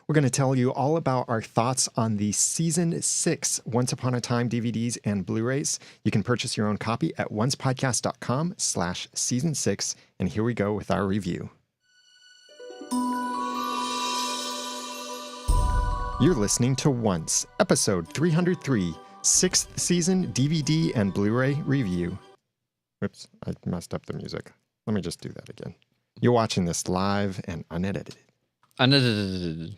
We're going to tell you all about our thoughts on the Season 6 Once Upon a Time DVDs and Blu-rays. You can purchase your own copy at oncepodcast.com/season6. And here we go with our review. You're listening to Once, episode 303, 6th season DVD and Blu-ray review. Whoops, I messed up the music. Let me just do that again. You're watching this live and unedited. Unedited.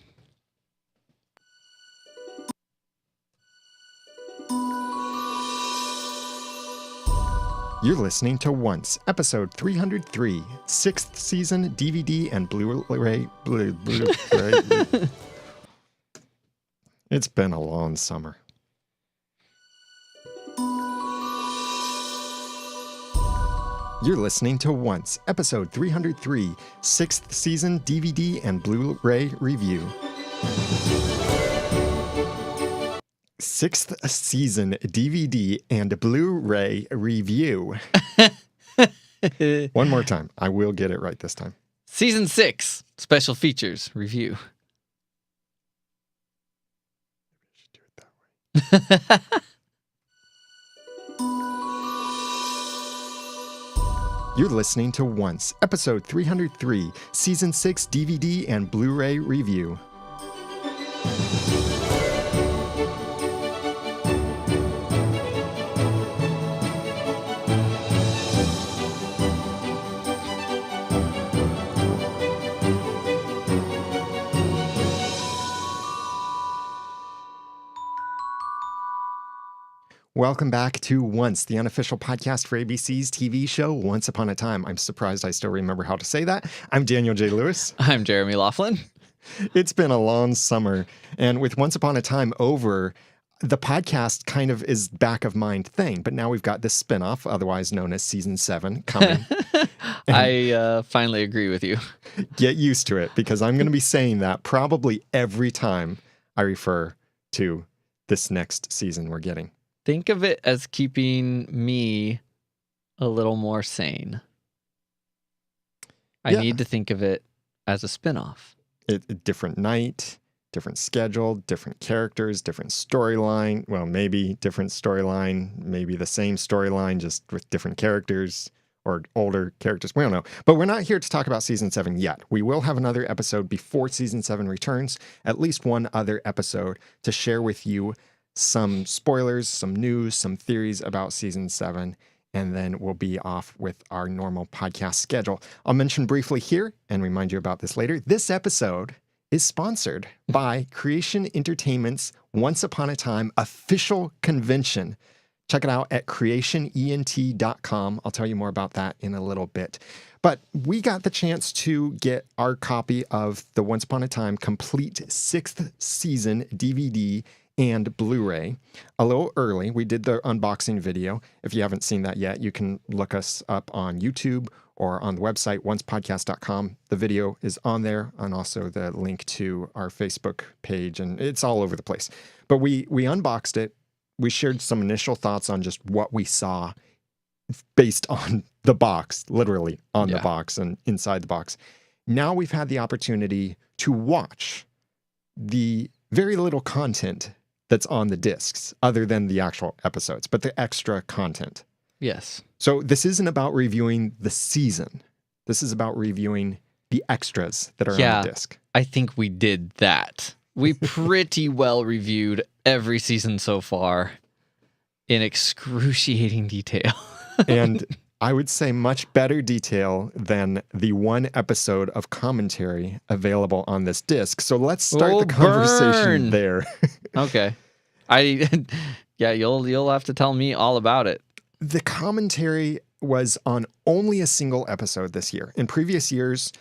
You're listening to Once, episode 303, 6th season DVD and Blu-ray. Blu-ray. It's been a long summer. You're listening to Once, episode 303, 6th season DVD and Blu-ray review. 6th season DVD and Blu-ray review. One more time. I will get it right this time. Season 6, special features review. I should do it that way. You're listening to Once, episode 303, season 6 DVD and Blu-ray review. Welcome back to Once, the unofficial podcast for ABC's TV show Once Upon a Time. I'm surprised I still remember how to say that. I'm Daniel J. Lewis. I'm Jeremy Laughlin. It's been a long summer, and with Once Upon a Time over, the podcast kind of is back of mind thing, but now we've got this spinoff, otherwise known as Season 7, coming. I finally agree with you. Get used to it, because I'm going to be saying that probably every time I refer to this next season we're getting. Think of it as keeping me a little more sane. I need to think of it as a spinoff. A different night, different schedule, different characters, different storyline. Well, maybe different storyline, maybe the same storyline, just with different characters or older characters. We don't know. But we're not here to talk about Season 7 yet. We will have another episode before Season 7 returns, at least one other episode to share with you some spoilers, some news, some theories about Season 7, and then we'll be off with our normal podcast schedule. I'll mention briefly here and remind you about this later. This episode is sponsored by Creation Entertainment's Once Upon a Time official convention. Check it out at creationent.com. I'll tell you more about that in a little bit. But we got the chance to get our copy of the Once Upon a Time complete 6th season DVD and Blu-ray a little early. We did the unboxing video. If you haven't seen that yet, you can look us up on YouTube or on the website, oncepodcast.com. The video is on there, and also the link to our Facebook page, and it's all over the place. But we unboxed it. We shared some initial thoughts on just what we saw based on the box, literally on the box and inside the box. Now we've had the opportunity to watch the very little content that's on the discs, other than the actual episodes, but the extra content. Yes. So this isn't about reviewing the season. This is about reviewing the extras that are on the disc. I think we did that. We pretty well reviewed every season so far in excruciating detail. And I would say much better detail than the one episode of commentary available on this disc. So let's start the conversation there. Okay. You'll have to tell me all about it. The commentary was on only a single episode this year. In previous years,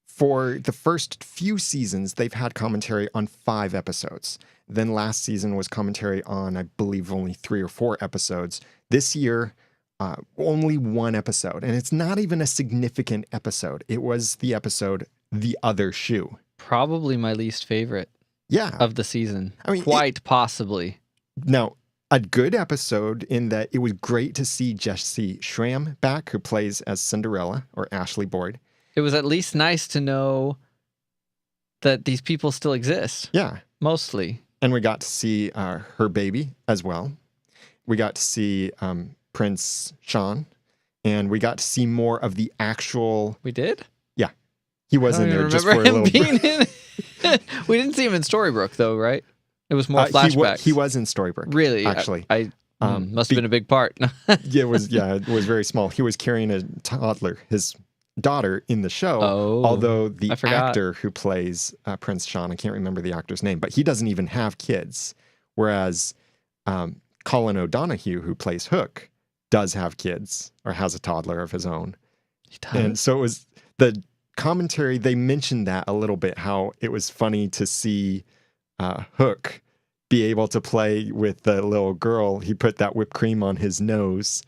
for the first few seasons, they've had commentary on 5 episodes. Then last season was commentary on, I believe, only 3 or 4 episodes. This year, only 1 episode. And it's not even a significant episode. It was the episode, The Other Shoe. Probably my least favorite of the season. I mean, quite possibly. Now, a good episode in that it was great to see Jessie Schramm back, who plays as Cinderella, or Ashley Boyd. It was at least nice to know that these people still exist. Yeah. Mostly. And we got to see her baby as well. We got to see Prince Sean, and we got to see more of the actual. We did? Yeah. He was I in don't there even just for a remember him little being bit. in. We didn't see him in Storybrooke, though, right? It was more flashbacks. He was in Storybrooke. Really? Actually. Must have been a big part. It was very small. He was carrying a toddler, his daughter, in the show. Oh, although the I forgot. actor who plays Prince Sean, I can't remember the actor's name, but he doesn't even have kids. Whereas Colin O'Donoghue, who plays Hook, does have kids or has a toddler of his own. He does? And so it was the commentary. They mentioned that a little bit, how it was funny to see Hook be able to play with the little girl. He put that whipped cream on his nose.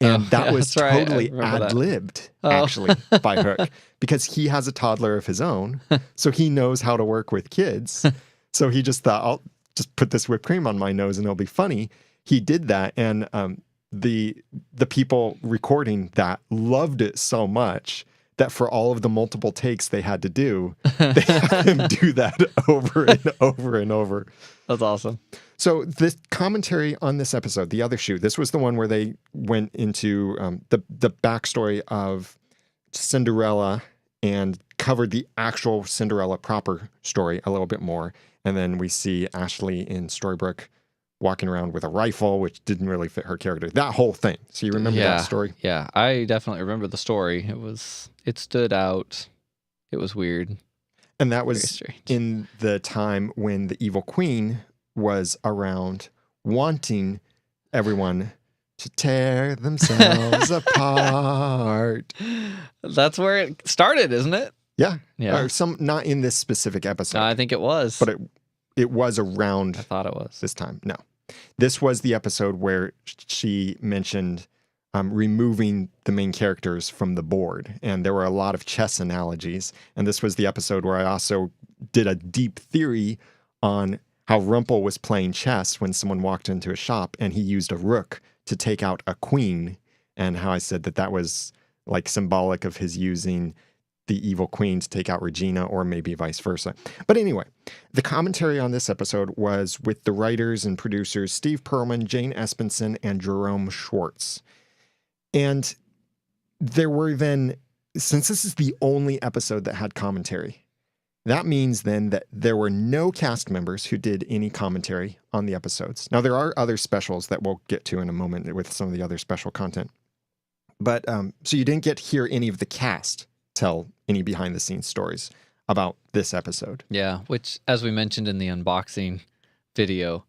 And that was that's right. totally I remember that. ad-libbed, Oh. actually, by Hook. Because he has a toddler of his own. So he knows how to work with kids. So he just thought, I'll just put this whipped cream on my nose and it'll be funny. He did that. And the people recording that loved it so much that for all of the multiple takes they had to do, they had him do that over and over and over. That's awesome. So this commentary on this episode, the other shoe, this was the one where they went into the backstory of Cinderella and covered the actual Cinderella proper story a little bit more. And then we see Ashley in Storybrooke walking around with a rifle, which didn't really fit her character. That whole thing. So you remember that story? Yeah, I definitely remember the story. It stood out. It was weird. And that was in the time when the evil queen was around, wanting everyone to tear themselves apart. That's where it started, isn't it? Yeah. Yeah. Or not in this specific episode. I think it was. But it was around I thought it was. this time. No. This was the episode where she mentioned removing the main characters from the board. And there were a lot of chess analogies. And this was the episode where I also did a deep theory on how Rumpel was playing chess when someone walked into a shop and he used a rook to take out a queen, and how I said that was like symbolic of his using the evil queen to take out Regina, or maybe vice versa. But anyway, the commentary on this episode was with the writers and producers Steve Perlman, Jane Espenson, and Jerome Schwartz. And there were then, since this is the only episode that had commentary, that means then that there were no cast members who did any commentary on the episodes. Now, there are other specials that we'll get to in a moment with some of the other special content. But so you didn't get to hear any of the cast tell any behind-the-scenes stories about this episode. Yeah, which, as we mentioned in the unboxing video,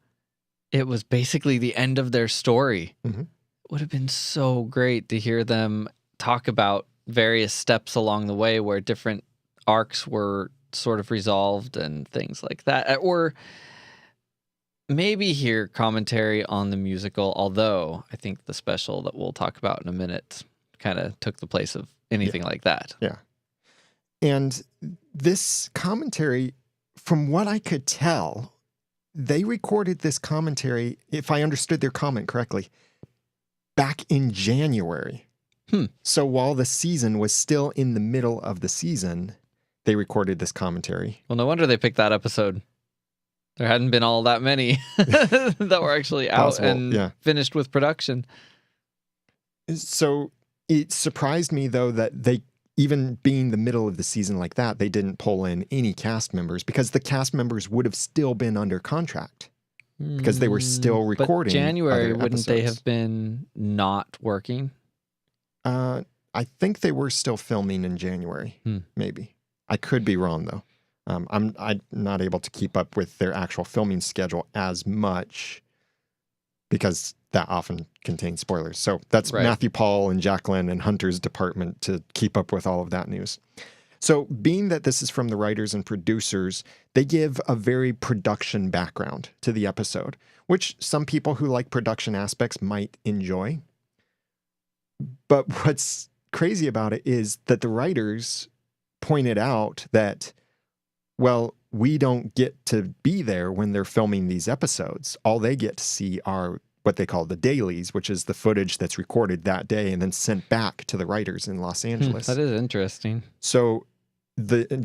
it was basically the end of their story. Mm-hmm. It would have been so great to hear them talk about various steps along the way where different arcs were sort of resolved and things like that. Or maybe hear commentary on the musical, although I think the special that we'll talk about in a minute kind of took the place of anything like that. Yeah. And this commentary, from what I could tell, they recorded this commentary, if I understood their comment correctly, back in January. So while the season was still in the middle of the season, they recorded this commentary. Well, no wonder they picked that episode. There hadn't been all that many that were actually out and finished with production. So it surprised me, though, that they, even being the middle of the season like that, they didn't pull in any cast members, because the cast members would have still been under contract because they were still recording. But January, wouldn't episodes. they have been not working? I think they were still filming in January, maybe. I could be wrong, though. I'm not able to keep up with their actual filming schedule as much because that often contains spoilers. So that's right. Matthew Paul and Jacqueline and Hunter's department to keep up with all of that news. So being that this is from the writers and producers, they give a very production background to the episode, which some people who like production aspects might enjoy. But what's crazy about it is that the writers pointed out that, well, we don't get to be there when they're filming these episodes. All they get to see are what they call the dailies, which is the footage that's recorded that day and then sent back to the writers in Los Angeles. That is interesting. So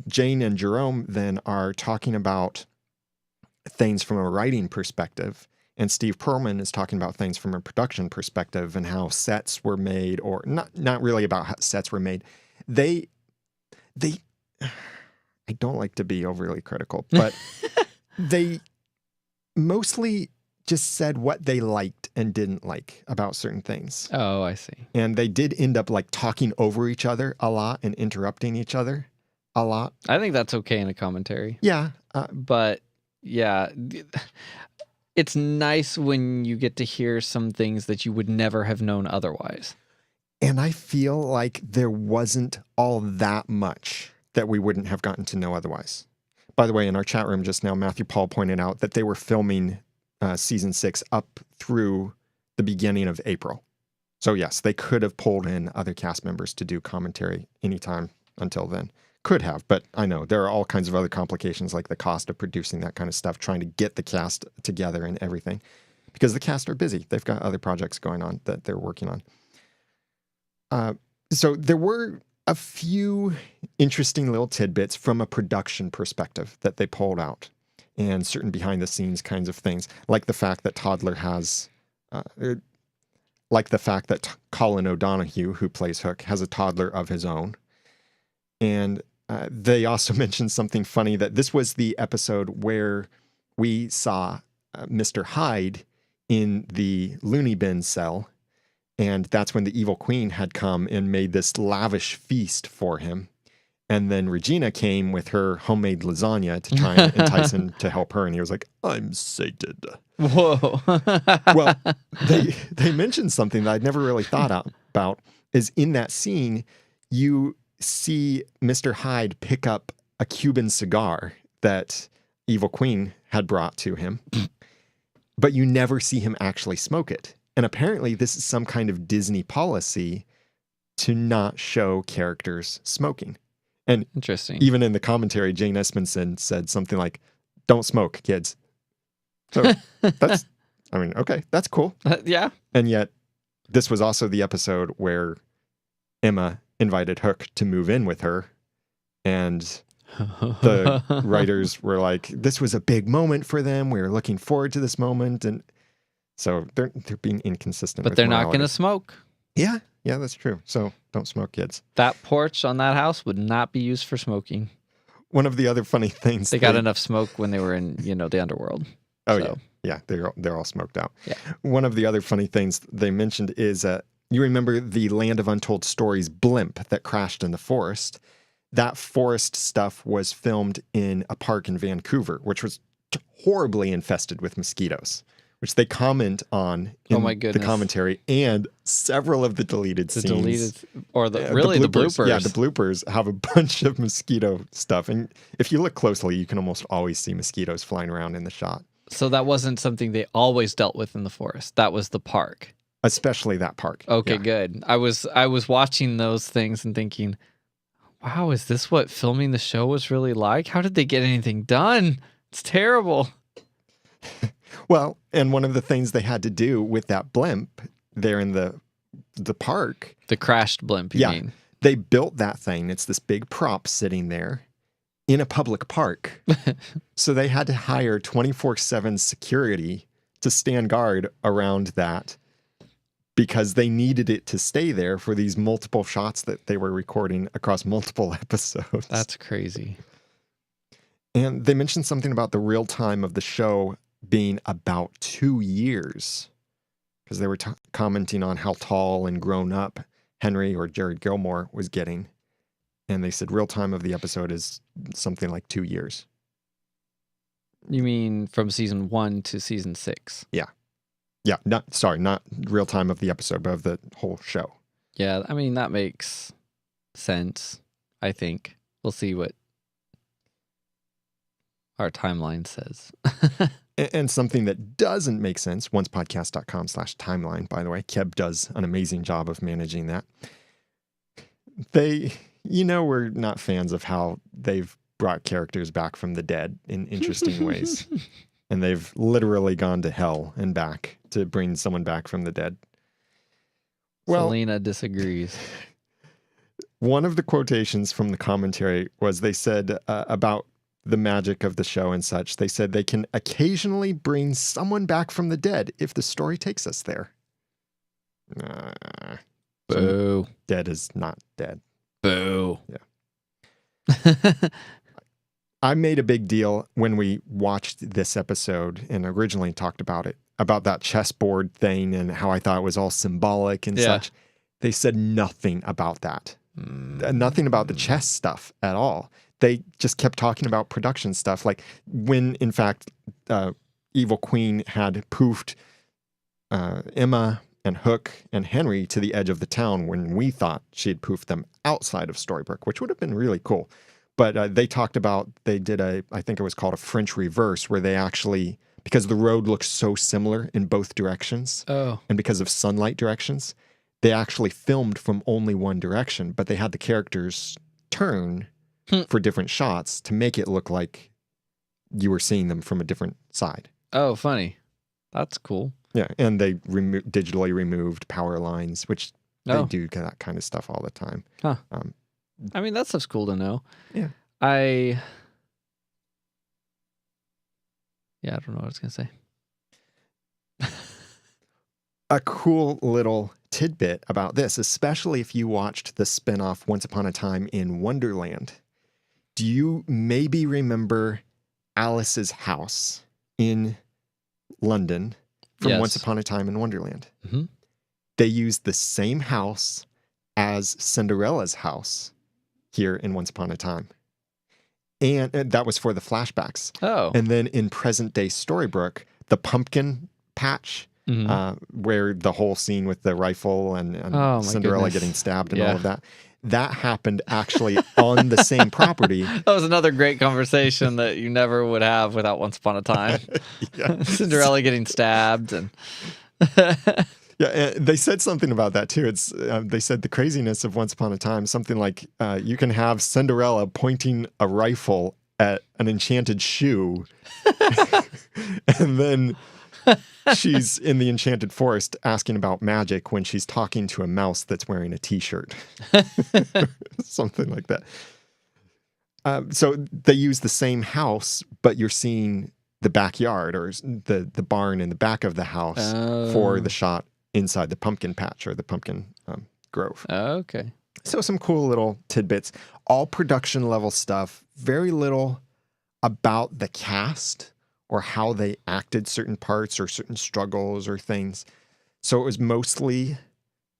Jane and Jerome then are talking about things from a writing perspective, and Steve Perlman is talking about things from a production perspective and how sets were made, or not really about how sets were made. They I don't like to be overly critical, but they mostly just said what they liked and didn't like about certain things. Oh, I see. And they did end up like talking over each other a lot and interrupting each other a lot. I think that's okay in a commentary. Yeah. But yeah, it's nice when you get to hear some things that you would never have known otherwise. And I feel like there wasn't all that much that we wouldn't have gotten to know otherwise. By the way, in our chat room just now, Matthew Paul pointed out that they were filming season 6 up through the beginning of April. So yes, they could have pulled in other cast members to do commentary anytime until then. Could have, but I know there are all kinds of other complications, like the cost of producing that kind of stuff, trying to get the cast together and everything, because the cast are busy. They've got other projects going on that they're working on. So there were a few interesting little tidbits from a production perspective that they pulled out, and certain behind the scenes kinds of things, like the fact that Toddler has, like the fact that Colin O'Donoghue, who plays Hook, has a toddler of his own. And they also mentioned something funny, that this was the episode where we saw Mr. Hyde in the loony bin cell. And that's when the evil queen had come and made this lavish feast for him. And then Regina came with her homemade lasagna to try and entice him to help her. And he was like, I'm sated. Whoa. Well, they mentioned something that I'd never really thought about, is in that scene, you see Mr. Hyde pick up a Cuban cigar that Evil Queen had brought to him, but you never see him actually smoke it. And apparently this is some kind of Disney policy to not show characters smoking. And Interesting. Even in the commentary, Jane Espenson said something like, don't smoke, kids. So that's, I mean, okay, that's cool. Yeah. And yet this was also the episode where Emma invited Hook to move in with her. And the writers were like, this was a big moment for them. We were looking forward to this moment. And so they're being inconsistent. But with they're not morality. going to smoke. Yeah, that's true. So don't smoke, kids. That porch on that house would not be used for smoking. One of the other funny things, They got enough smoke when they were in, the underworld. Oh so. yeah, they're all smoked out. Yeah. One of the other funny things they mentioned is you remember the Land of Untold Stories blimp that crashed in the forest? That forest stuff was filmed in a park in Vancouver, which was horribly infested with mosquitoes, which they comment on in the commentary, and several of the deleted scenes. The bloopers. Yeah, the bloopers have a bunch of mosquito stuff. And if you look closely, you can almost always see mosquitoes flying around in the shot. So that wasn't something they always dealt with in the forest. That was the park. Especially that park. Okay, good. I was watching those things and thinking, wow, is this what filming the show was really like? How did they get anything done? It's terrible. Well, and one of the things they had to do with that blimp there in the park. The crashed blimp, you mean? They built that thing. It's this big prop sitting there in a public park. So they had to hire 24/7 security to stand guard around that, because they needed it to stay there for these multiple shots that they were recording across multiple episodes. That's crazy. And they mentioned something about the real time of the show being about 2 years, because they were commenting on how tall and grown up Henry, or Jared Gilmore, was getting. And they said real time of the episode is something like 2 years. You mean from season 1 to season 6? Yeah. Yeah, not real time of the episode, but of the whole show. Yeah, I mean, that makes sense, I think. We'll see what our timeline says. And something that doesn't make sense, oncepodcast.com/timeline, by the way. Keb does an amazing job of managing that. We're not fans of how they've brought characters back from the dead in interesting ways. And they've literally gone to hell and back to bring someone back from the dead. Well, Selena disagrees. One of the quotations from the commentary was they said about the magic of the show and such. They said they can occasionally bring someone back from the dead if the story takes us there. Boo. Dead is not dead. Boo. Yeah. I made a big deal when we watched this episode and originally talked about it, about that chessboard thing and how I thought it was all symbolic and such. They said nothing about that. Nothing about the chess stuff at all. They just kept talking about production stuff. Like when, in fact, Evil Queen had poofed Emma and Hook and Henry to the edge of the town when we thought she had poofed them outside of Storybrooke, which would have been really cool. But they talked about, they did I think it was called a French reverse, where they actually, because the road looks so similar in both directions, and because of sunlight directions, they actually filmed from only one direction, but they had the characters turn for different shots to make it look like you were seeing them from a different side. Oh, funny. That's cool. Yeah, and they digitally removed power lines, which they do that kind of stuff all the time. Huh. I mean, that stuff's cool to know. Yeah. I don't know what I was going to say. A cool little tidbit about this, especially if you watched the spinoff Once Upon a Time in Wonderland. Do you maybe remember Alice's house in London from Once Upon a Time in Wonderland? Mm-hmm. They used the same house as Cinderella's house here in Once Upon a Time. And that was for the flashbacks. Oh. And then in present day Storybrooke, the pumpkin patch, where the whole scene with the rifle and Cinderella getting stabbed and all of that happened actually on the same property. That was another great conversation that you never would have without Once Upon a Time. Cinderella getting stabbed and yeah, they said something about that too. It's they said the craziness of Once Upon a Time, something like you can have Cinderella pointing a rifle at an enchanted shoe, and then she's in the enchanted forest asking about magic when she's talking to a mouse that's wearing a t-shirt. Something like that. So they use the same house, but you're seeing the backyard or the barn in the back of the house for the shot inside the pumpkin patch or the pumpkin grove. Okay. So some cool little tidbits, all production level stuff, very little about the cast or how they acted certain parts or certain struggles or things. So it was mostly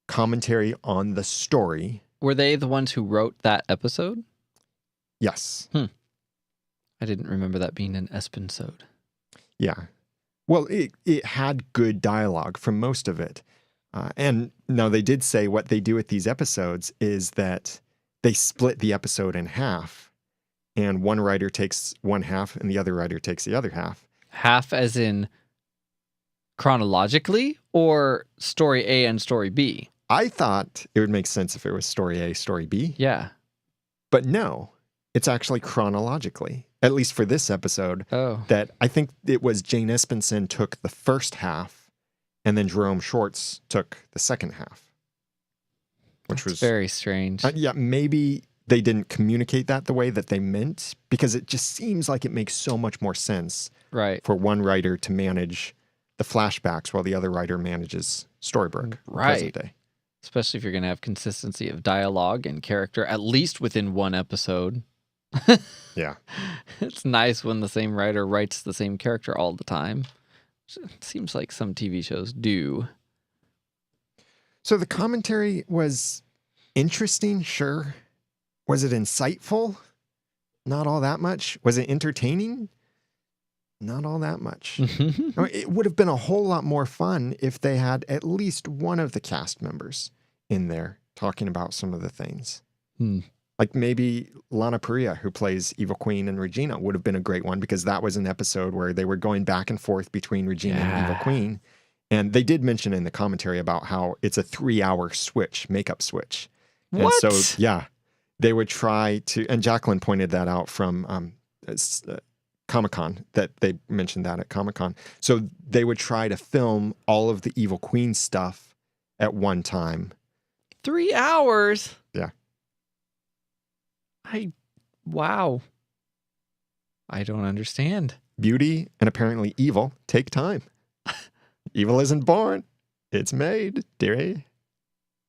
commentary on the story. Were they the ones who wrote that episode? Yes. I didn't remember that being an Espensode. Yeah. Well, it had good dialogue for most of it. And now they did say what they do with these episodes is that they split the episode in half, and one writer takes one half and the other writer takes the other half. Half as in chronologically or story A and story B? I thought it would make sense if it was story A, story B. Yeah. But no, it's actually chronologically, at least for this episode. Oh. That I think it was Jane Espenson took the first half and then Jerome Schwartz took the second half. Which was very strange. Yeah, maybe they didn't communicate that the way that they meant, because it just seems like it makes so much more sense for one writer to manage the flashbacks while the other writer manages Storybrooke. Present day. Especially if you're going to have consistency of dialogue and character, at least within one episode. Yeah. It's nice when the same writer writes the same character all the time. It seems like some TV shows do. So the commentary was interesting, sure. Was it insightful? Not all that much. Was it entertaining? Not all that much. It would have been a whole lot more fun if they had at least one of the cast members in there talking about some of the things. Like maybe Lana Parrilla, who plays Evil Queen and Regina, would have been a great one, because that was an episode where they were going back and forth between Regina and Evil Queen. And they did mention in the commentary about how it's a 3-hour makeup switch. What? And so, yeah, they would try to, and Jacqueline pointed that out from Comic-Con, that they mentioned that at Comic-Con. So they would try to film all of the Evil Queen stuff at one time. 3 hours? Yeah. Wow. I don't understand. Beauty and apparently evil take time. Evil isn't born, it's made, dearie.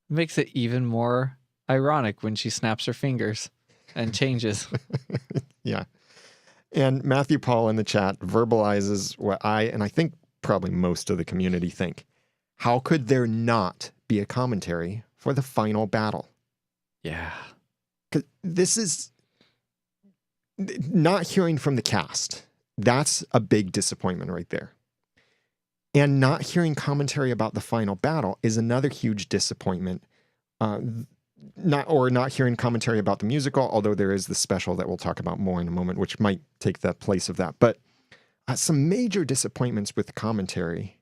Makes it even more ironic when she snaps her fingers and changes. Yeah. And Matthew Paul in the chat verbalizes what I think probably most of the community think. How could there not be a commentary for the final battle? Yeah. 'Cause this is not hearing from the cast. That's a big disappointment right there. And not hearing commentary about the final battle is another huge disappointment. Not hearing commentary about the musical, although there is the special that we'll talk about more in a moment, which might take the place of that. But some major disappointments with commentary,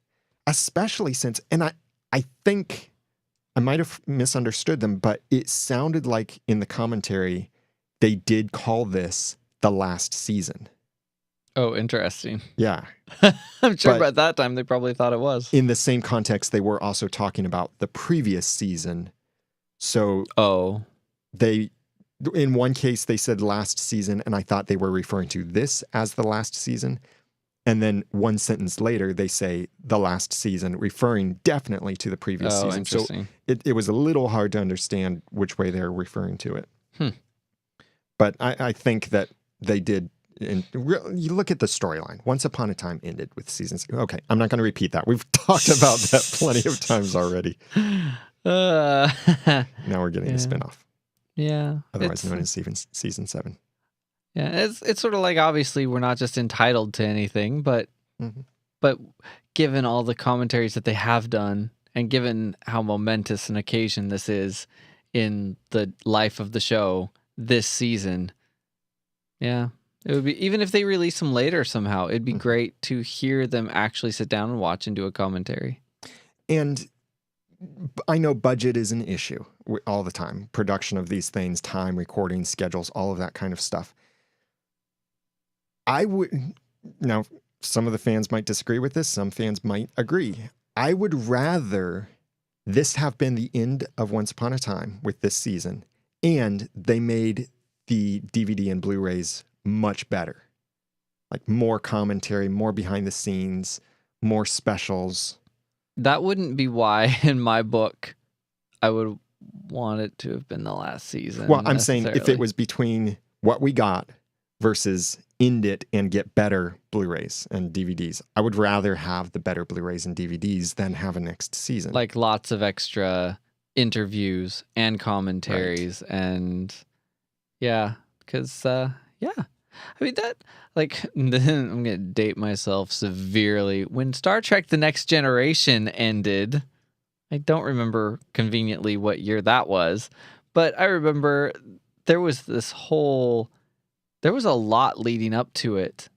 especially since, and I think I might have misunderstood them, but it sounded like in the commentary, they did call this the last season. Oh, interesting. Yeah. I'm sure But by that time they probably thought it was. in the same context, they were also talking about the previous season. So in one case, they said last season, and I thought they were referring to this as the last season. And then one sentence later, they say the last season, referring definitely to the previous season. Interesting. So it was a little hard to understand which way they're referring to it. But I think that they did. And you look at the storyline. Once Upon a Time ended with seasons. Okay, I'm not going to repeat that. We've talked about that plenty of times already. Now we're getting a spinoff. Yeah. Otherwise known as season 7. Yeah, it's sort of like, obviously we're not just entitled to anything, but given all the commentaries that they have done, and given how momentous an occasion this is in the life of the show this season, yeah, it would be, even if they release them later somehow, it'd be great to hear them actually sit down and watch and do a commentary. And I know budget is an issue all the time. Production of these things, time, recording schedules, all of that kind of stuff. Now, some of the fans might disagree with this. Some fans might agree. I would rather this have been the end of Once Upon a Time with this season, and they made the DVD and Blu-rays much better. Like more commentary, more behind the scenes, more specials. That wouldn't be why, in my book, I would want it to have been the last season. Well, I'm saying if it was between what we got versus end it and get better Blu-rays and DVDs, I would rather have the better Blu-rays and DVDs than have a next season. Like lots of extra interviews and commentaries, right. And yeah, because I mean, that, like, I'm going to date myself severely. When Star Trek The Next Generation ended, I don't remember conveniently what year that was, but I remember there was there was a lot leading up to it.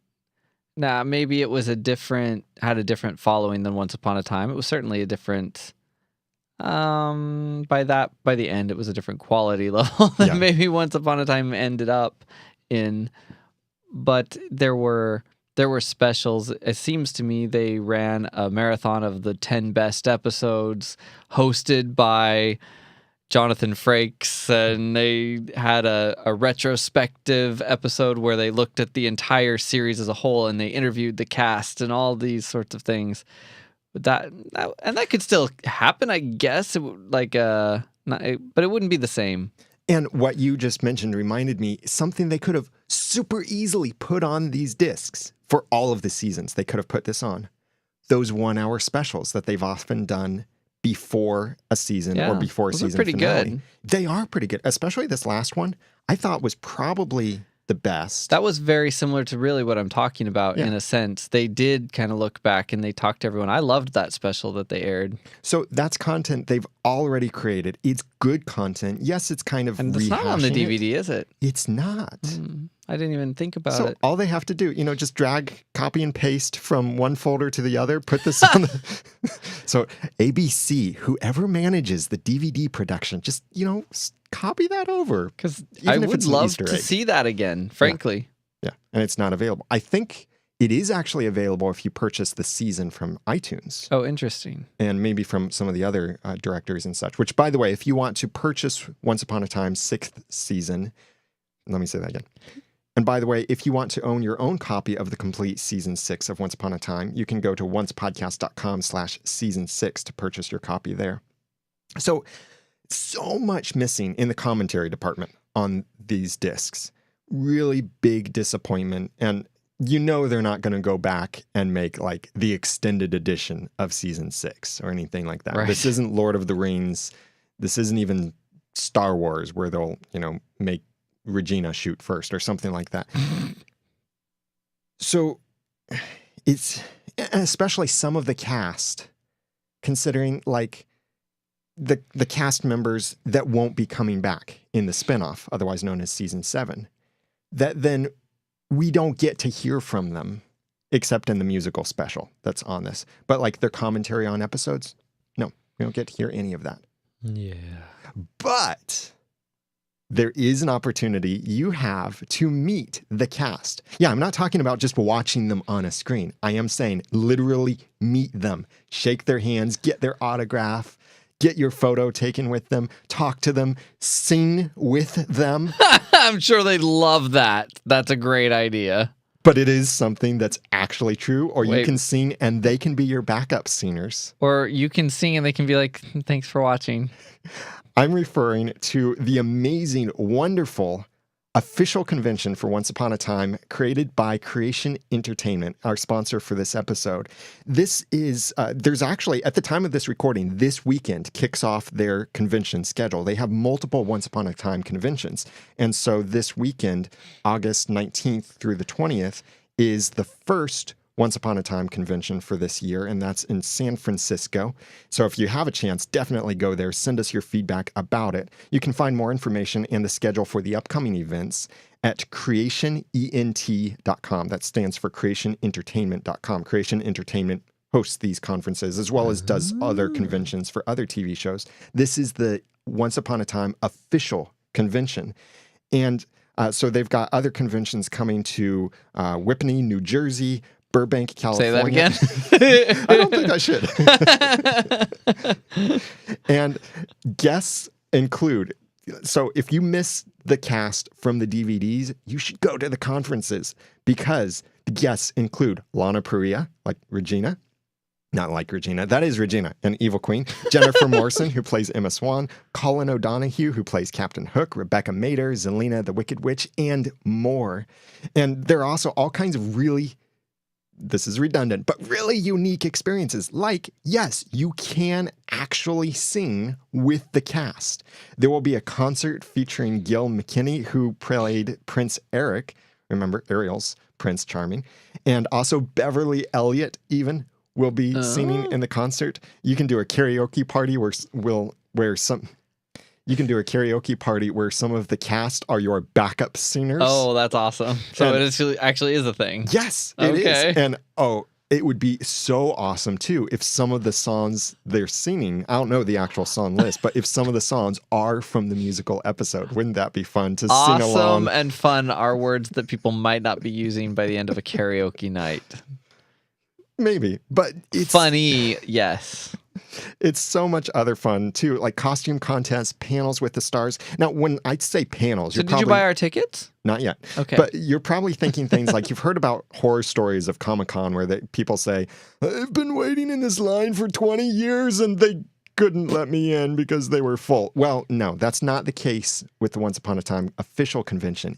Now, maybe it was had a different following than Once Upon a Time. It was certainly a different, by the end, it was a different quality level than maybe Once Upon a Time ended up in. But there were specials. It seems to me they ran a marathon of the 10 best episodes hosted by Jonathan Frakes, and they had a retrospective episode where they looked at the entire series as a whole, and they interviewed the cast and all these sorts of things. But that could still happen, I guess. But it wouldn't be the same. And what you just mentioned reminded me something they could have super easily put on these discs for all of the seasons. They could have put this on. Those 1-hour specials that they've often done before a season or before a season finale. Good. They are pretty good, especially this last one. I thought was probably the best. That was very similar to really what I'm talking about in a sense. They did kind of look back and they talked to everyone. I loved that special that they aired. So that's content they've already created. It's good content. Yes, it's kind of and it's not on the DVD, is it? It's not. I didn't even think about it. So all they have to do, just drag, copy, and paste from one folder to the other, put this on the... So ABC, whoever manages the DVD production, just, copy that over. Because I would love to see that again, frankly. Yeah, and it's not available. I think it is actually available if you purchase the season from iTunes. Oh, interesting. And maybe from some of the other directors and such, which, by the way, if you want to purchase Once Upon a Time 6th season, Let me say that again. And by the way, if you want to own your own copy of the complete season 6 of Once Upon a Time, you can go to oncepodcast.com/season6 to purchase your copy there. So much missing in the commentary department on these discs. Really big disappointment. And you know they're not going to go back and make like the extended edition of season 6 or anything like that. Right. This isn't Lord of the Rings. This isn't even Star Wars where they'll, make Regina shoot first or something like that. So it's especially some of the cast, considering like the cast members that won't be coming back in the spinoff, otherwise known as season 7, that then we don't get to hear from them except in the musical special that's on this. But like their commentary on episodes, no, we don't get to hear any of that. Yeah. But there is an opportunity you have to meet the cast. Yeah, I'm not talking about just watching them on a screen. I am saying literally meet them, shake their hands, get their autograph, get your photo taken with them, talk to them, sing with them. I'm sure they'd love that. That's a great idea. But it is something that's actually true, or Wait. you can sing and they can be your backup singers. Or you can sing and they can be like, thanks for watching. I'm referring to the amazing, wonderful official convention for Once Upon a Time created by Creation Entertainment, our sponsor for this episode. This is, there's actually, at the time of this recording, this weekend kicks off their convention schedule. They have multiple Once Upon a Time conventions. And so this weekend, August 19th through the 20th, is the first Once Upon a Time convention for this year, and that's in San Francisco. So if you have a chance, definitely go there. Send us your feedback about it. You can find more information and the schedule for the upcoming events at creationent.com. That stands for creationentertainment.com. Creation Entertainment hosts these conferences as well as does other conventions for other TV shows. This is the Once Upon a Time official convention. And so they've got other conventions coming to Whippany, New Jersey, Burbank, California. Say that again? I don't think I should. And guests include, so if you miss the cast from the DVDs, you should go to the conferences because the guests include Lana Parrilla, like Regina. Not like Regina. That is Regina, an evil queen. Jennifer Morrison, who plays Emma Swan. Colin O'Donoghue, who plays Captain Hook. Rebecca Mader, Zelina the Wicked Witch, and more. And there are also all kinds of really, this is redundant, but really unique experiences. Like, yes, you can actually sing with the cast. There will be a concert featuring Gil McKinney, who played Prince Eric. Remember, Ariel's Prince Charming. And also Beverly Elliott, even, will be singing in the concert. You can do a karaoke party where some of the cast are your backup singers. Oh, that's awesome. So it actually is a thing. Yes, it is. And it would be so awesome too if some of the songs they're singing, I don't know the actual song list, but if some of the songs are from the musical episode, wouldn't that be fun to sing along? Awesome and fun are words that people might not be using by the end of a karaoke night. Maybe, but it's funny, yes. It's so much other fun too, like costume contests, panels with the stars. Now, when I say panels, So did you buy our tickets? Not yet. Okay. But you're probably thinking things like you've heard about horror stories of Comic-Con where people say, I've been waiting in this line for 20 years and they couldn't let me in because they were full. Well, no, that's not the case with the Once Upon a Time official convention.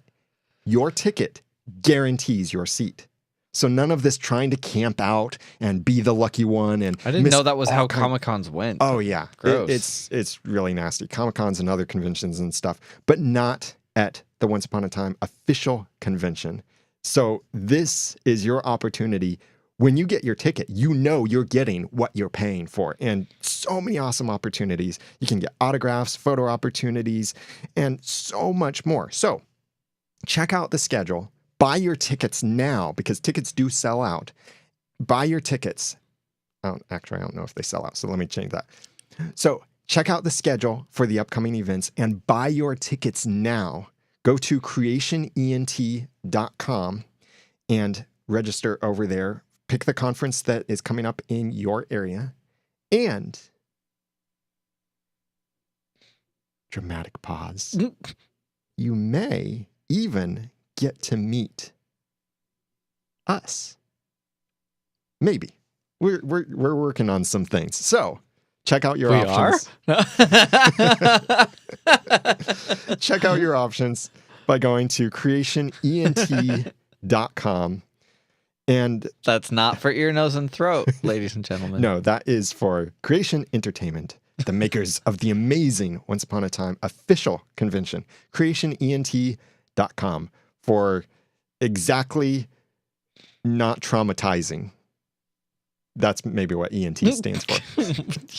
Your ticket guarantees your seat. So none of this trying to camp out and be the lucky one. And I didn't know that was how Comic-Cons went. Oh, yeah. Gross. It's really nasty. Comic-Cons and other conventions and stuff, but not at the Once Upon a Time official convention. So this is your opportunity. When you get your ticket, you know you're getting what you're paying for. And so many awesome opportunities. You can get autographs, photo opportunities, and so much more. So check out the schedule. Buy your tickets now because tickets do sell out. Buy your tickets. Actually, I don't know if they sell out, so let me change that. So check out the schedule for the upcoming events and buy your tickets now. Go to creationent.com and register over there. Pick the conference that is coming up in your area. And dramatic pause. You may even get to meet us. Maybe. We're working on some things. So check out your options. Check out your options by going to creationent.com. And that's not for ear, nose, and throat, ladies and gentlemen. No, that is for Creation Entertainment, the makers of the amazing Once Upon a Time official convention. creationent.com for exactly not traumatizing. That's maybe what ENT stands for.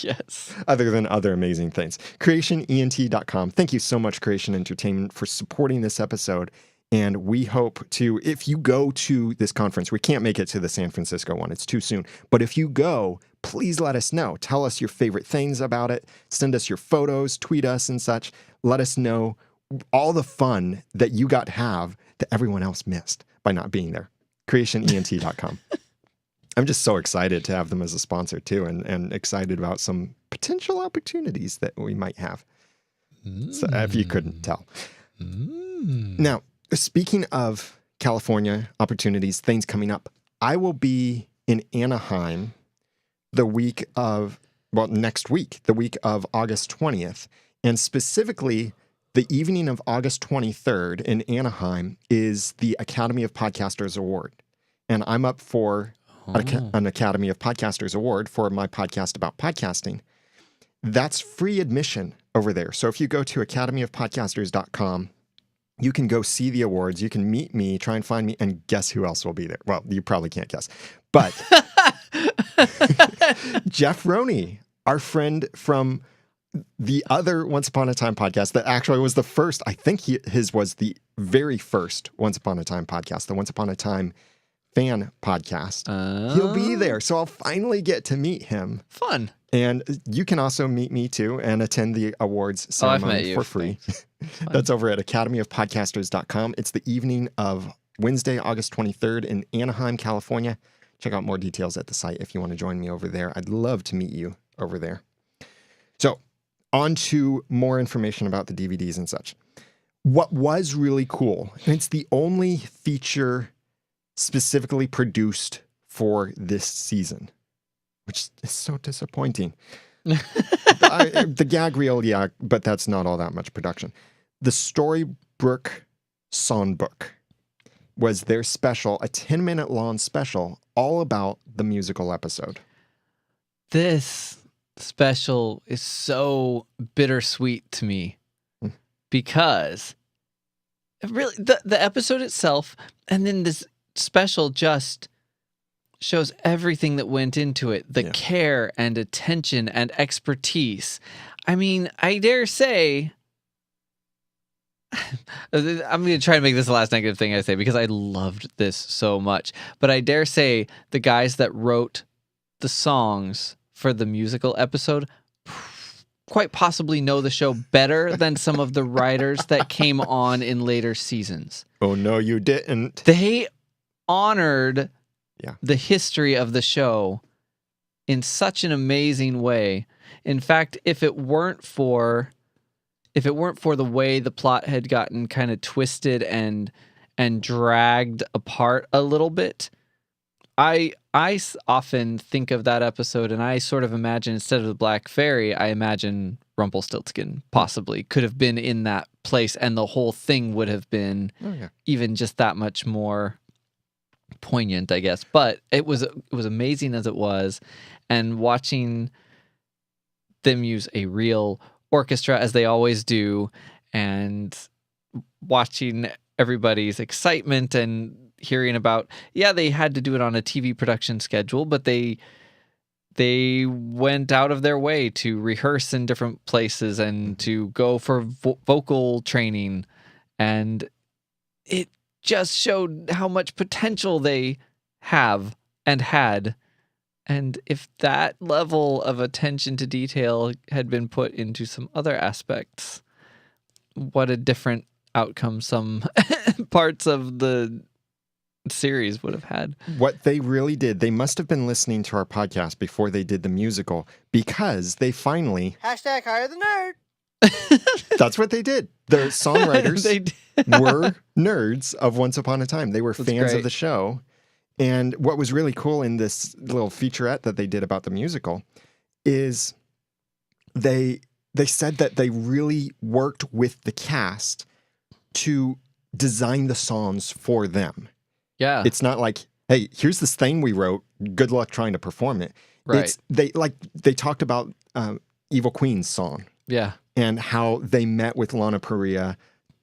Yes. Other than other amazing things. creationent.com. Thank you so much, Creation Entertainment, for supporting this episode. And we hope to, if you go to this conference, we can't make it to the San Francisco one. It's too soon. But if you go, please let us know. Tell us your favorite things about it. Send us your photos, tweet us and such. Let us know all the fun that you got to have that everyone else missed by not being there. creationent.com. I'm just so excited to have them as a sponsor too, and excited about some potential opportunities that we might have. So, if you couldn't tell. Now, speaking of California opportunities, things coming up, I will be in Anaheim next week, the week of August 20th. And specifically, the evening of August 23rd in Anaheim is the Academy of Podcasters Award. And I'm up for an Academy of Podcasters Award for my podcast about podcasting. That's free admission over there. So if you go to academyofpodcasters.com, you can go see the awards. You can meet me, try and find me, and guess who else will be there. Well, you probably can't guess. But Jeff Roney, our friend from the other Once Upon a Time podcast that actually was the first, I think his was the very first Once Upon a Time podcast, the Once Upon a Time fan podcast. He'll be there. So I'll finally get to meet him. Fun. And you can also meet me too and attend the awards ceremony for free. That's over at academyofpodcasters.com. It's the evening of Wednesday, August 23rd in Anaheim, California. Check out more details at the site if you want to join me over there. I'd love to meet you over there. So on to more information about the DVDs and such. What was really cool, and it's the only feature specifically produced for this season, which is so disappointing. The gag reel, yeah, but that's not all that much production. The Storybrooke Songbook was their special, a 10-minute long special, all about the musical episode. This special is so bittersweet to me because really the episode itself and then this special just shows everything that went into it, the care and attention and expertise. I mean, I dare say, I'm going to try to make this the last negative thing I say because I loved this so much, but I dare say the guys that wrote the songs for the musical episode quite possibly know the show better than some of the writers that came on in later seasons. Oh, no, you didn't. They honored the history of the show in such an amazing way. In fact, if it weren't for the way the plot had gotten kind of twisted and dragged apart a little bit, I often think of that episode and I sort of imagine, instead of the Black Fairy, I imagine Rumpelstiltskin possibly could have been in that place and the whole thing would have been even just that much more poignant, I guess. But it was amazing as it was, and watching them use a real orchestra as they always do, and watching everybody's excitement and hearing about they had to do it on a TV production schedule, but they went out of their way to rehearse in different places and to go for vocal training, and it just showed how much potential they have and had. And if that level of attention to detail had been put into some other aspects, what a different outcome some parts of the series would have had. What they really did, they must have been listening to our podcast before they did the musical, because they finally #HireTheNerd. That's what they did. The songwriters They did. were nerds of Once Upon a Time. They were That's fans great. of the show. And what was really cool in this little featurette that they did about the musical is they said that they really worked with the cast to design the songs for them. Yeah. It's not like, hey, here's this thing we wrote. Good luck trying to perform it. Right. They talked about Evil Queen's song. Yeah. And how they met with Lana Parrilla,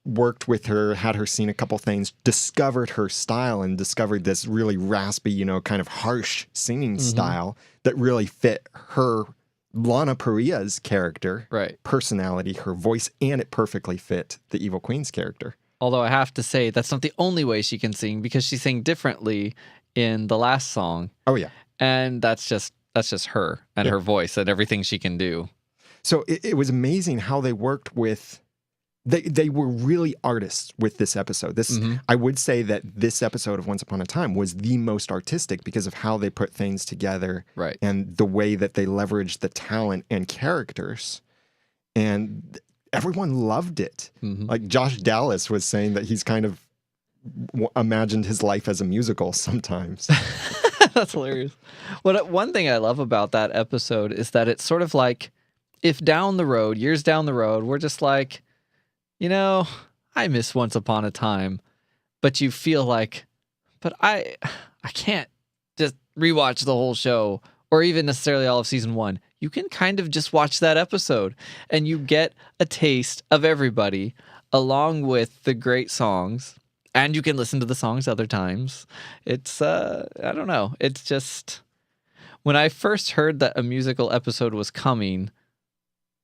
worked with her, had her sing a couple things, discovered her style, and discovered this really raspy, kind of harsh singing style that really fit her, Lana Parrilla's character, Right. personality, her voice, and it perfectly fit the Evil Queen's character. Although I have to say that's not the only way she can sing, because she sang differently in the last song. Oh yeah, And that's just her and her voice and everything she can do. so it was amazing how they worked with. They were really artists with this episode. I would say that this episode of Once Upon a Time was the most artistic because of how they put things together, Right. and the way that they leveraged the talent and characters, and everyone loved it. Like Josh Dallas was saying that he's kind of imagined his life as a musical sometimes. That's hilarious. One thing I love about that episode is that it's sort of like, if down the road, years down the road, we're just like, I miss Once Upon a Time, but you feel like, but I can't just rewatch the whole show or even necessarily all of season 1. You can kind of just watch that episode and you get a taste of everybody along with the great songs, and you can listen to the songs other times. It's, I don't know. It's just, when I first heard that a musical episode was coming,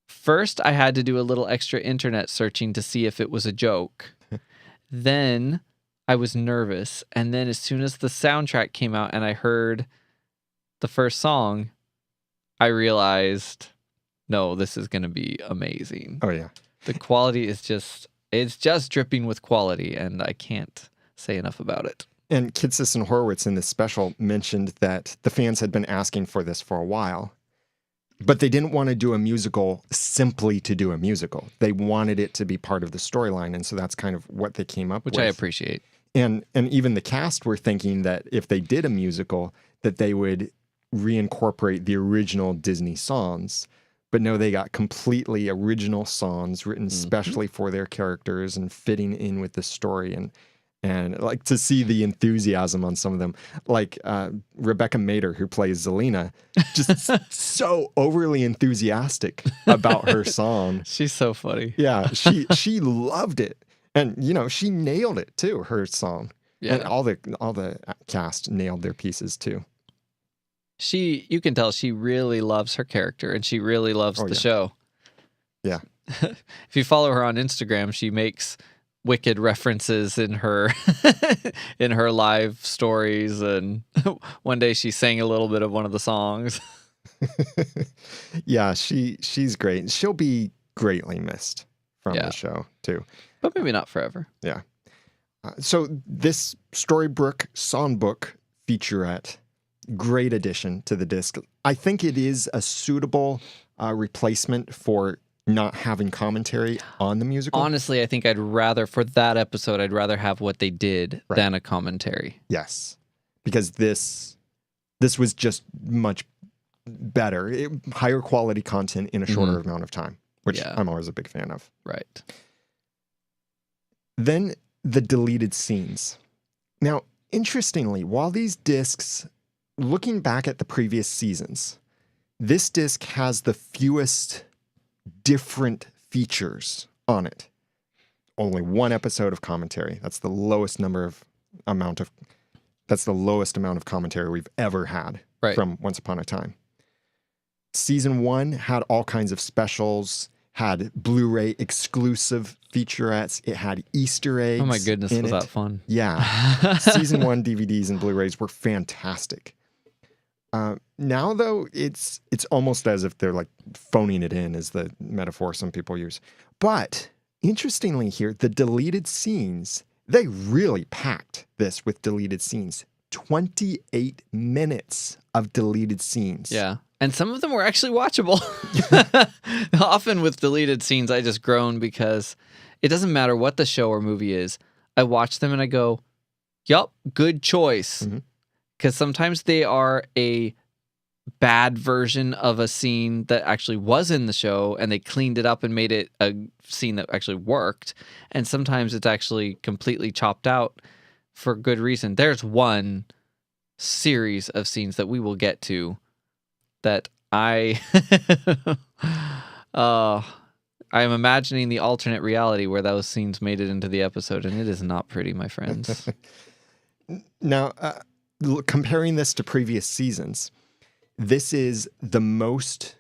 first, I had to do a little extra internet searching to see if it was a joke. Then I was nervous. And then as soon as the soundtrack came out and I heard the first song, I realized, no, this is going to be amazing. Oh yeah. The quality is it's just dripping with quality, and I can't say enough about it. And Kitsis and Horowitz in this special mentioned that the fans had been asking for this for a while. But they didn't want to do a musical simply to do a musical. They wanted it to be part of the storyline, and so that's kind of what they came up with. Which I appreciate. And even the cast were thinking that if they did a musical, that they would reincorporate the original Disney songs. But no, they got completely original songs written specially for their characters and fitting in with the story. And like to see the enthusiasm on some of them, like Rebecca Mader, who plays Zelina, just so overly enthusiastic about her song. She's so funny. Yeah, she loved it, and she nailed it too. Her song, and all the cast nailed their pieces too. You can tell she really loves her character, and she really loves the show. Yeah. If you follow her on Instagram, she makes wicked references in her in her live stories, and one day she sang a little bit of one of the songs. Yeah, she's great. She'll be greatly missed from the show too, but maybe not forever. Yeah. So this Storybrooke Songbook featurette, great addition to the disc. I think it is a suitable replacement for not having commentary on the musical. Honestly, I think for that episode, I'd rather have what they did than a commentary. Yes, because this was just much better, higher quality content in a shorter amount of time, which I'm always a big fan of. Right. Then the deleted scenes. Now, interestingly, while these discs, looking back at the previous seasons, this disc has the fewest different features on it. Only one episode of commentary. That's the lowest amount of commentary we've ever had from Once Upon a Time. Season 1 had all kinds of specials, had Blu-ray exclusive featurettes. It had Easter eggs. Oh my goodness, was that fun? Yeah. Season 1 DVDs and Blu-rays were fantastic. Now, though, it's almost as if they're like phoning it in, is the metaphor some people use. But interestingly here, the deleted scenes, they really packed this with deleted scenes. 28 minutes of deleted scenes And some of them were actually watchable. Often with deleted scenes, I just groan because it doesn't matter what the show or movie is. I watch them and I go, yup, good choice. Because sometimes they are a bad version of a scene that actually was in the show and they cleaned it up and made it a scene that actually worked. And sometimes it's actually completely chopped out for good reason. There's one series of scenes that we will get to that I I am imagining the alternate reality where those scenes made it into the episode, and it is not pretty, my friends. Now, comparing this to previous seasons, this is the most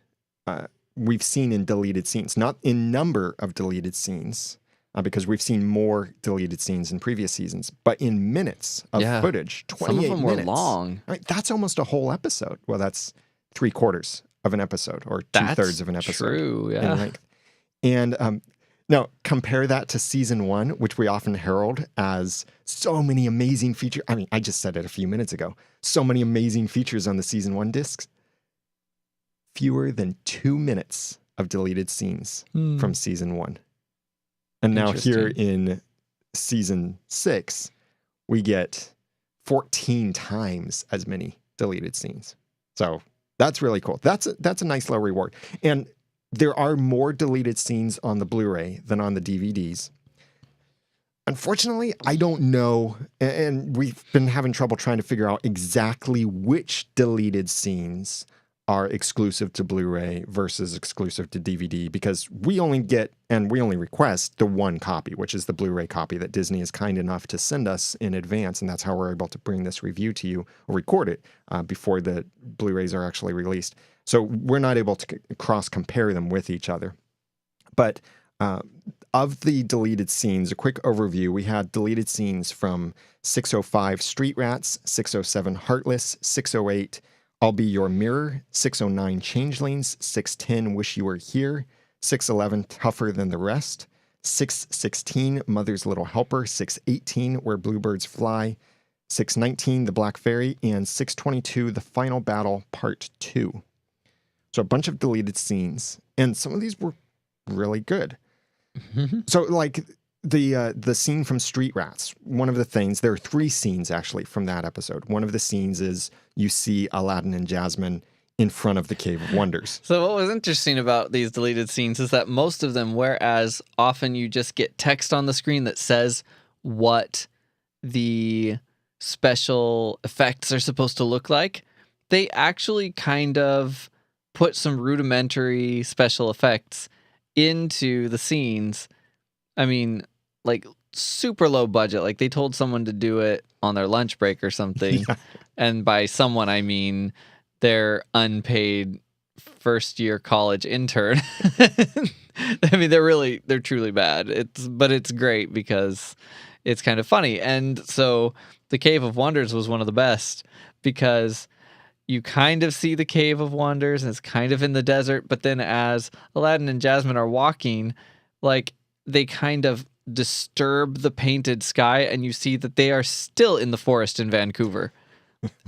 we've seen in deleted scenes, not in number of deleted scenes, because we've seen more deleted scenes in previous seasons, but in minutes of footage, 28 minutes. Some of them were long. Right, that's almost a whole episode. Well, that's 3/4 of an episode or 2/3 of an episode. True, in length. And now compare that to season 1, which we often herald as so many amazing features. I mean, I just said it a few minutes ago. So many amazing features on the season 1 discs. Fewer than 2 minutes of deleted scenes from season 1. And now here in season 6, we get 14 times as many deleted scenes. So that's really cool. That's a nice little reward. And there are more deleted scenes on the Blu-ray than on the DVDs. Unfortunately, I don't know, and we've been having trouble trying to figure out exactly which deleted scenes are exclusive to Blu-ray versus exclusive to DVD, because we only get, and we only request the one copy, which is the Blu-ray copy that Disney is kind enough to send us in advance, and that's how we're able to bring this review to you, or record it before the Blu-rays are actually released. So we're not able to cross-compare them with each other. But of the deleted scenes, a quick overview, we had deleted scenes from 605 Street Rats, 607 Heartless, 608 I'll Be Your Mirror, 609 Changelings, 610 Wish You Were Here, 611 Tougher Than the Rest, 616 Mother's Little Helper, 618 Where Bluebirds Fly, 619 The Black Fairy, and 622 The Final Battle Part 2. So a bunch of deleted scenes, and some of these were really good. So like the scene from Street Rats, one of the things, there are 3 scenes actually from that episode. One of the scenes is you see Aladdin and Jasmine in front of the Cave of Wonders. So what was interesting about these deleted scenes is that most of them, whereas often you just get text on the screen that says what the special effects are supposed to look like, they actually kind of put some rudimentary special effects into the scenes. I mean, like super low budget. Like they told someone to do it on their lunch break or something. Yeah. And by someone, I mean their unpaid first-year college intern. I mean, they're truly bad. But it's great because it's kind of funny. And so the Cave of Wonders was one of the best because you kind of see the Cave of Wonders and it's kind of in the desert. But then as Aladdin and Jasmine are walking, like they kind of disturb the painted sky and you see that they are still in the forest in Vancouver.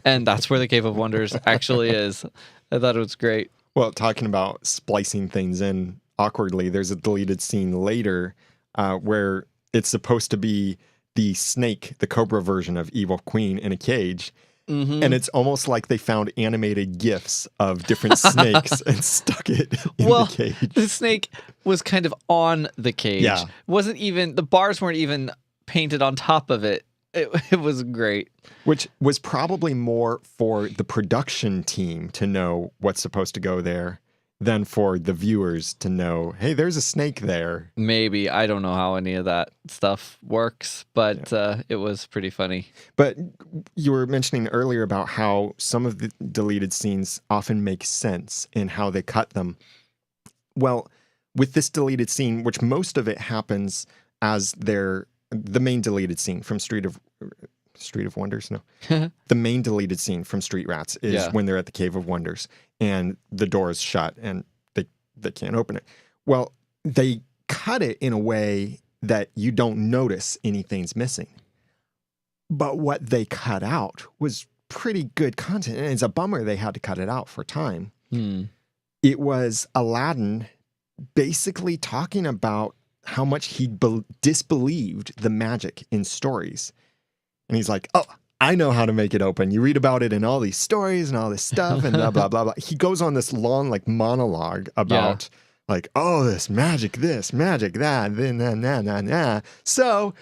And that's where the Cave of Wonders actually is. I thought it was great. Well, talking about splicing things in awkwardly, there's a deleted scene later where it's supposed to be the snake, the cobra version of Evil Queen in a cage. Mm-hmm. And it's almost like they found animated GIFs of different snakes and stuck it in the cage. The snake was kind of on the cage. Yeah. Wasn't even, the bars weren't even painted on top of it. It was great. Which was probably more for the production team to know what's supposed to go there than for the viewers to know, hey, there's a snake there. Maybe. I don't know how any of that stuff works, but it was pretty funny. But you were mentioning earlier about how some of the deleted scenes often make sense in how they cut them. Well, with this deleted scene, which most of it happens as the main deleted scene from Street of Wonders? No. The main deleted scene from Street Rats is when they're at the Cave of Wonders and the door is shut and they can't open it. Well, they cut it in a way that you don't notice anything's missing. But what they cut out was pretty good content. And it's a bummer they had to cut it out for time. Hmm. It was Aladdin basically talking about how much he disbelieved the magic in stories. And he's like, oh, I know how to make it open. You read about it in all these stories and all this stuff and blah, blah, blah, blah. He goes on this long like monologue about like, oh, this, magic that, then, nah. So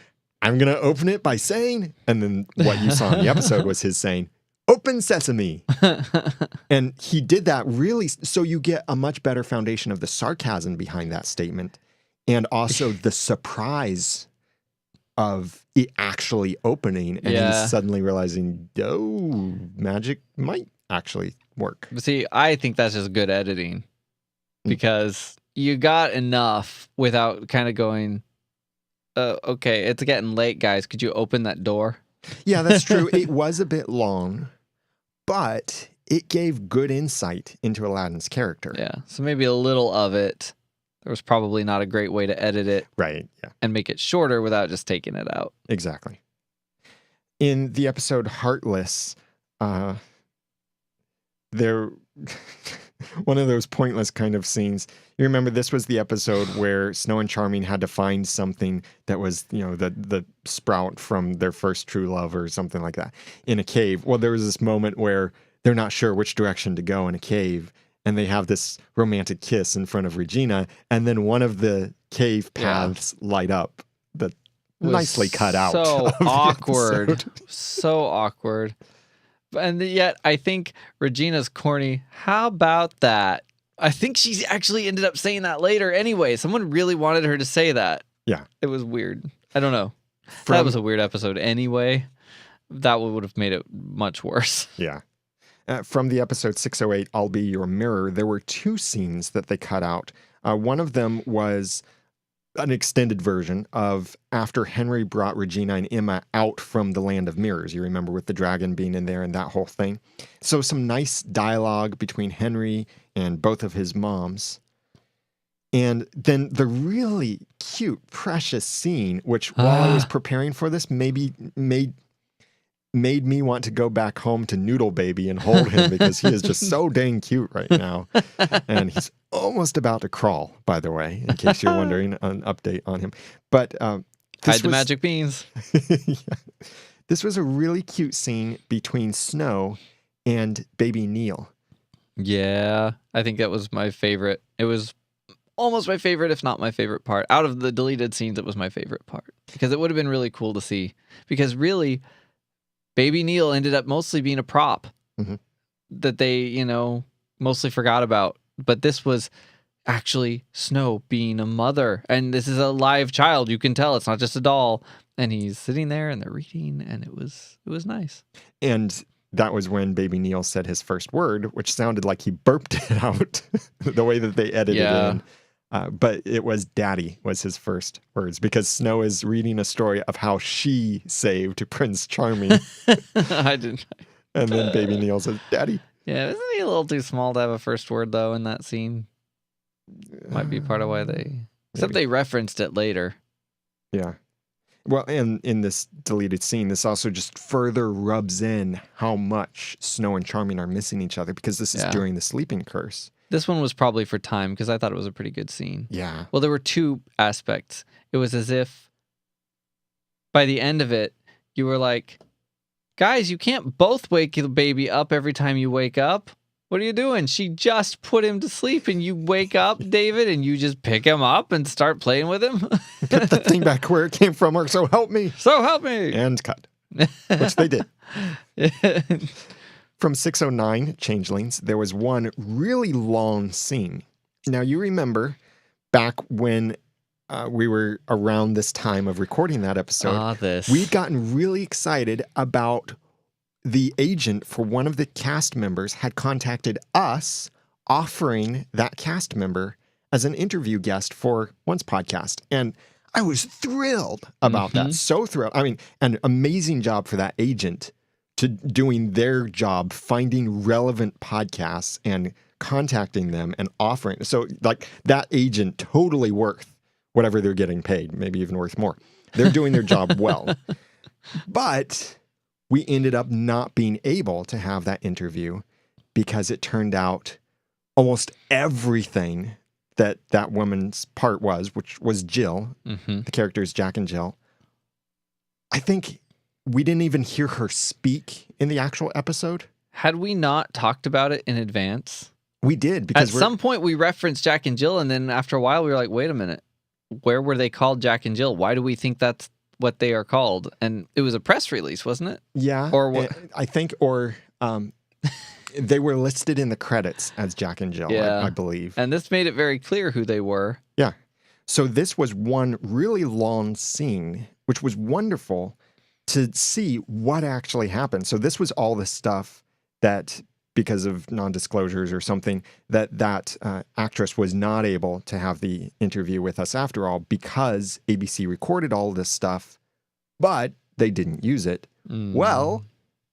I'm going to open it by saying, and then what you saw in the episode was his saying, open sesame. And he did that really, so you get a much better foundation of the sarcasm behind that statement and also the surprise of it actually opening, and he's suddenly realizing, oh, magic might actually work. But see, I think that's just good editing because you got enough without kind of going, okay, it's getting late, guys. Could you open that door? Yeah, that's true. It was a bit long, but it gave good insight into Aladdin's character. Yeah, so maybe a little of it. There was probably not a great way to edit it. Right, yeah. And make it shorter without just taking it out. Exactly. In the episode Heartless, there one of those pointless kind of scenes. You remember this was the episode where Snow and Charming had to find something that was, the sprout from their first true love or something like that in a cave. Well, there was this moment where they're not sure which direction to go in a cave, and they have this romantic kiss in front of Regina, and then one of the cave paths light up. That nicely cut out. So awkward. So awkward. And yet, I think Regina's corny. How about that? I think she actually ended up saying that later anyway. Someone really wanted her to say that. Yeah. It was weird. I don't know. That was a weird episode anyway. That would have made it much worse. Yeah. From the episode 608, I'll Be Your Mirror, there were two scenes that they cut out. One of them was an extended version of after Henry brought Regina and Emma out from the Land of Mirrors. You remember with the dragon being in there and that whole thing. So some nice dialogue between Henry and both of his moms. And then the really cute, precious scene, which while I was preparing for this, maybe made me want to go back home to Noodle Baby and hold him because he is just so dang cute right now. And he's almost about to crawl, by the way, in case you're wondering, an update on him. But Hide the magic beans. Yeah. This was a really cute scene between Snow and baby Neil. Yeah, I think that was my favorite. It was almost my favorite, if not my favorite part. Out of the deleted scenes, it was my favorite part. Because it would have been really cool to see. Because really, baby Neil ended up mostly being a prop that they, mostly forgot about. But this was actually Snow being a mother. And this is a live child. You can tell it's not just a doll. And he's sitting there and they're reading. And it was nice. And that was when baby Neil said his first word, which sounded like he burped it out the way that they edited it in. But it was daddy was his first words because Snow is reading a story of how she saved Prince Charming. I didn't. And then baby Neil says, daddy. Yeah, isn't he a little too small to have a first word, though, in that scene? Might be part of why they... Except they referenced it later. Yeah. Well, and in this deleted scene, this also just further rubs in how much Snow and Charming are missing each other because this is during the sleeping curse. This one was probably for time because I thought it was a pretty good scene. Yeah. Well, there were two aspects. It was as if by the end of it, you were like, guys, you can't both wake the baby up every time you wake up. What are you doing? She just put him to sleep and you wake up, David, and you just pick him up and start playing with him? Put the thing back where it came from, or so help me. So help me. And cut. Which they did. From 609, Changelings, there was one really long scene. Now, you remember back when we were around this time of recording that episode, we'd gotten really excited about the agent for one of the cast members had contacted us offering that cast member as an interview guest for Once Podcast. And I was thrilled about that. So thrilled. I mean, an amazing job for that agent to doing their job, finding relevant podcasts and contacting them and offering. So like that agent totally worth whatever they're getting paid, maybe even worth more. They're doing their job well. But we ended up not being able to have that interview because it turned out almost everything that woman's part was, which was Jill, Mm-hmm. the characters Jack and Jill. I think we didn't even hear her speak in the actual episode. Had we not talked about it in advance? We did, because At some point we referenced Jack and Jill, and then after a while we were like, wait a minute, where were they called Jack and Jill? Why do we think that's what they are called? And it was a press release, wasn't it? yeah, Or what? I think, or they were listed in the credits as Jack and Jill, Yeah. I believe. And this made it very clear who they were. Yeah. So this was one really long scene, which was wonderful to see what actually happened. So this was all the stuff that, because of non-disclosures or something, that actress was not able to have the interview with us after all, because ABC recorded all this stuff, but they didn't use it. Well,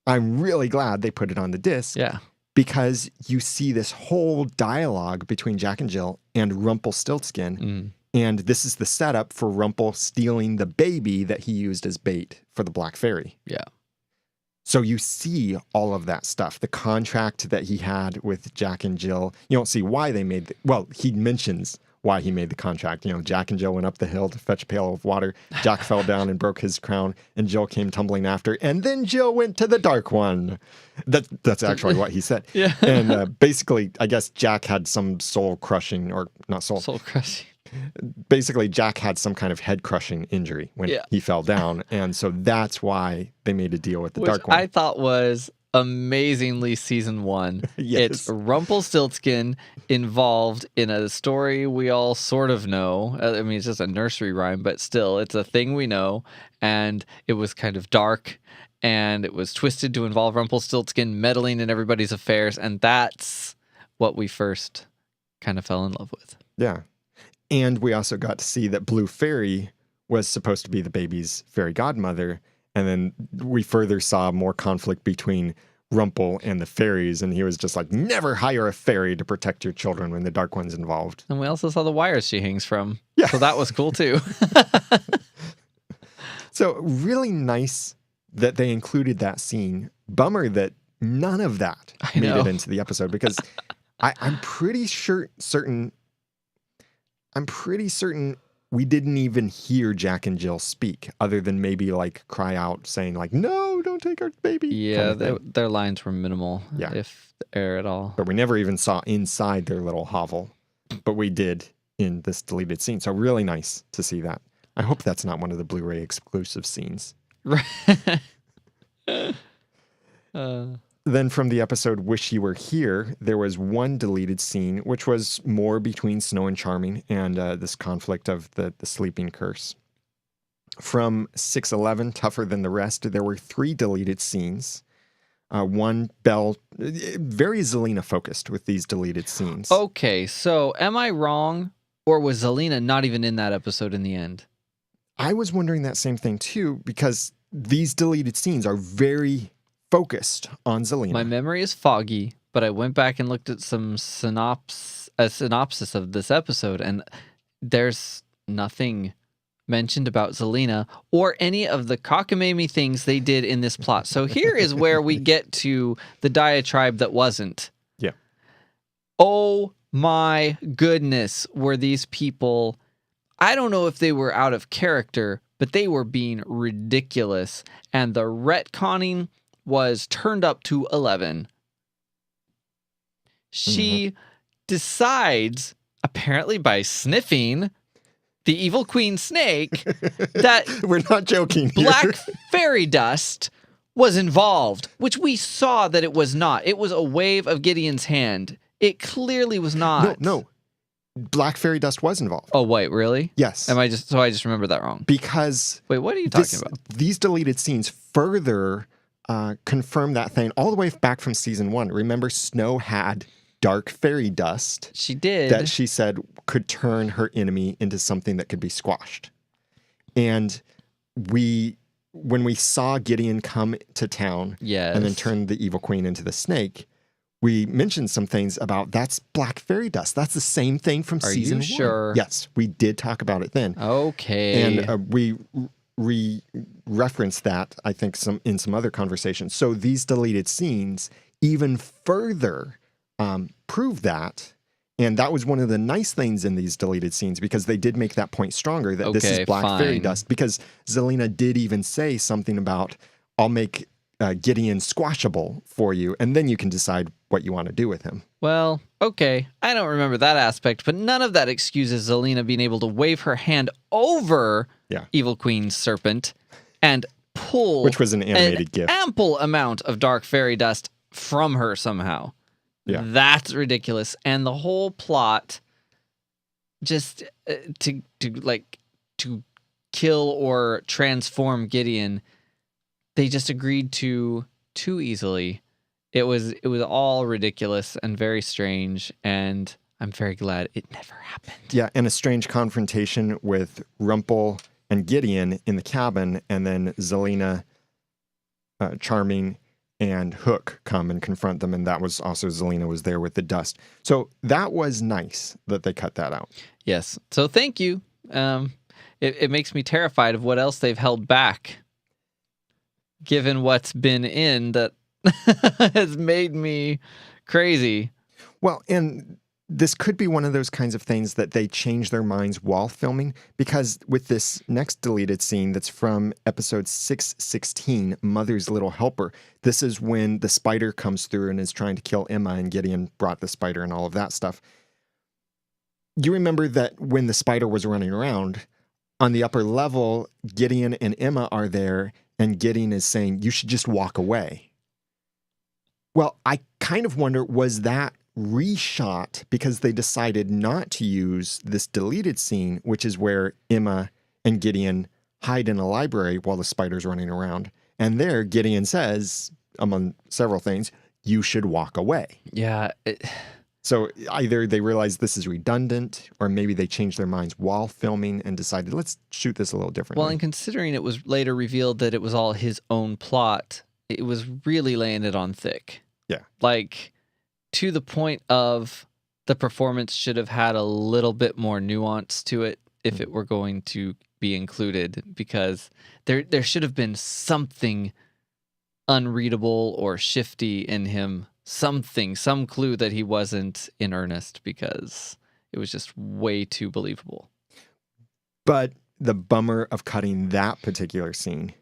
I'm really glad they put it on the disc. Yeah. Because you see this whole dialogue between Jack and Jill and Rumpelstiltskin. And this is the setup for Rumpel stealing the baby that he used as bait for the Black Fairy. Yeah. So you see all of that stuff. The contract that he had with Jack and Jill. You don't see why they made well, he mentions why he made the contract. You know, Jack and Jill went up the hill to fetch a pail of water. Jack fell down and broke his crown, and Jill came tumbling after. And then Jill went to the Dark One. That's actually what he said. Yeah. And basically, I guess Jack had some soul crushing, or not soul. Soul crushing. Basically, Jack had some kind of head crushing injury when he fell down. And so that's why they made a deal with the Which Dark One. I thought was amazingly season 1. Yes. It's Rumpelstiltskin involved in a story we all sort of know. I mean, it's just a nursery rhyme, but still, it's a thing we know. And it was kind of dark, and it was twisted to involve Rumpelstiltskin meddling in everybody's affairs. And that's what we first kind of fell in love with. Yeah. And we also got to see that Blue Fairy was supposed to be the baby's fairy godmother. And then we further saw more conflict between Rumpel and the fairies. And he was just like, never hire a fairy to protect your children when the Dark One's involved. And we also saw the wires she hangs from. Yeah. So that was cool too. So really nice that they included that scene. Bummer that none of that made it into the episode, because I'm pretty certain we didn't even hear Jack and Jill speak, other than maybe like cry out saying like, no, don't take our baby. Yeah, kind of thing. their lines were minimal, Yeah. if air at all. But we never even saw inside their little hovel, but we did in this deleted scene. So really nice to see that. I hope that's not one of the Blu-ray exclusive scenes. Then from the episode Wish You Were Here, there was one deleted scene, which was more between Snow and Charming and this conflict of the sleeping curse. From 611, Tougher Than the Rest, there were 3 deleted scenes. One Belle, very Zelena focused with these deleted scenes. Okay, so am I wrong, or was Zelena not even in that episode in the end? I was wondering that same thing too, because these deleted scenes are very focused on Zelena. My memory is foggy, but I went back and looked at some synopsis of this episode, and there's nothing mentioned about Zelena or any of the cockamamie things they did in this plot. So here is where we get to the diatribe that wasn't. Yeah. Oh my goodness, were these people... I don't know if they were out of character, but they were being ridiculous, and the retconning was turned up to 11. She decides, apparently by sniffing the evil queen snake, that We're not joking here. black fairy dust was involved, which we saw that it was not. It was a wave of Gideon's hand. It clearly was not. No. Black fairy dust was involved. Oh, wait, really? Yes. I just remember that wrong. Because Wait, what are you talking about? these deleted scenes further confirm that thing all the way back from season 1. Remember, Snow had dark fairy dust She did. that she said could turn her enemy into something that could be squashed. And when we saw Gideon come to town and then turn the evil queen into the snake, we mentioned some things about that's black fairy dust. That's the same thing from season 1. Sure? Yes, we did talk about it then. Okay. And we referenced that, I think, in some other conversations. So these deleted scenes even further prove that And that was one of the nice things in these deleted scenes because they did make that point stronger that this is Okay, black fairy fine. dust. Because Zelina did even say something about, I'll make Gideon squashable for you, and then you can decide what you want to do with him. Well, okay. I don't remember that aspect, but none of that excuses Zelina being able to wave her hand over Evil Queen's serpent and pull Which was an animated GIF. ample amount of dark fairy dust from her somehow. Yeah. That's ridiculous. And the whole plot just to kill or transform Gideon, they just agreed to too easily. It was all ridiculous and very strange, and I'm very glad it never happened. Yeah, and a strange confrontation with Rumpel and Gideon in the cabin, and then Zelina, Charming, and Hook come and confront them, and that was also Zelina was there with the dust. So that was nice that they cut that out. Yes. So thank you. It makes me terrified of what else they've held back, given what's been in that has made me crazy. Well, and this could be one of those kinds of things that they change their minds while filming, because with this next deleted scene that's from episode 616, Mother's Little Helper, this is when the spider comes through and is trying to kill Emma, and Gideon brought the spider and all of that stuff. You remember that when the spider was running around, on the upper level, Gideon and Emma are there, and Gideon is saying, you should just walk away. Well, I kind of wonder, was that reshot because they decided not to use this deleted scene, which is where Emma and Gideon hide in a library while the spider's running around. And there, Gideon says, among several things, you should walk away. Yeah. So either they realized this is redundant, or maybe they changed their minds while filming and decided, let's shoot this a little differently. Well, and considering it was later revealed that it was all his own plot, it was really laying it on thick. Yeah. Like, to the point of the performance should have had a little bit more nuance to it if it were going to be included, because there should have been something unreadable or shifty in him, some clue that he wasn't in earnest, because it was just way too believable. But the bummer of cutting that particular scene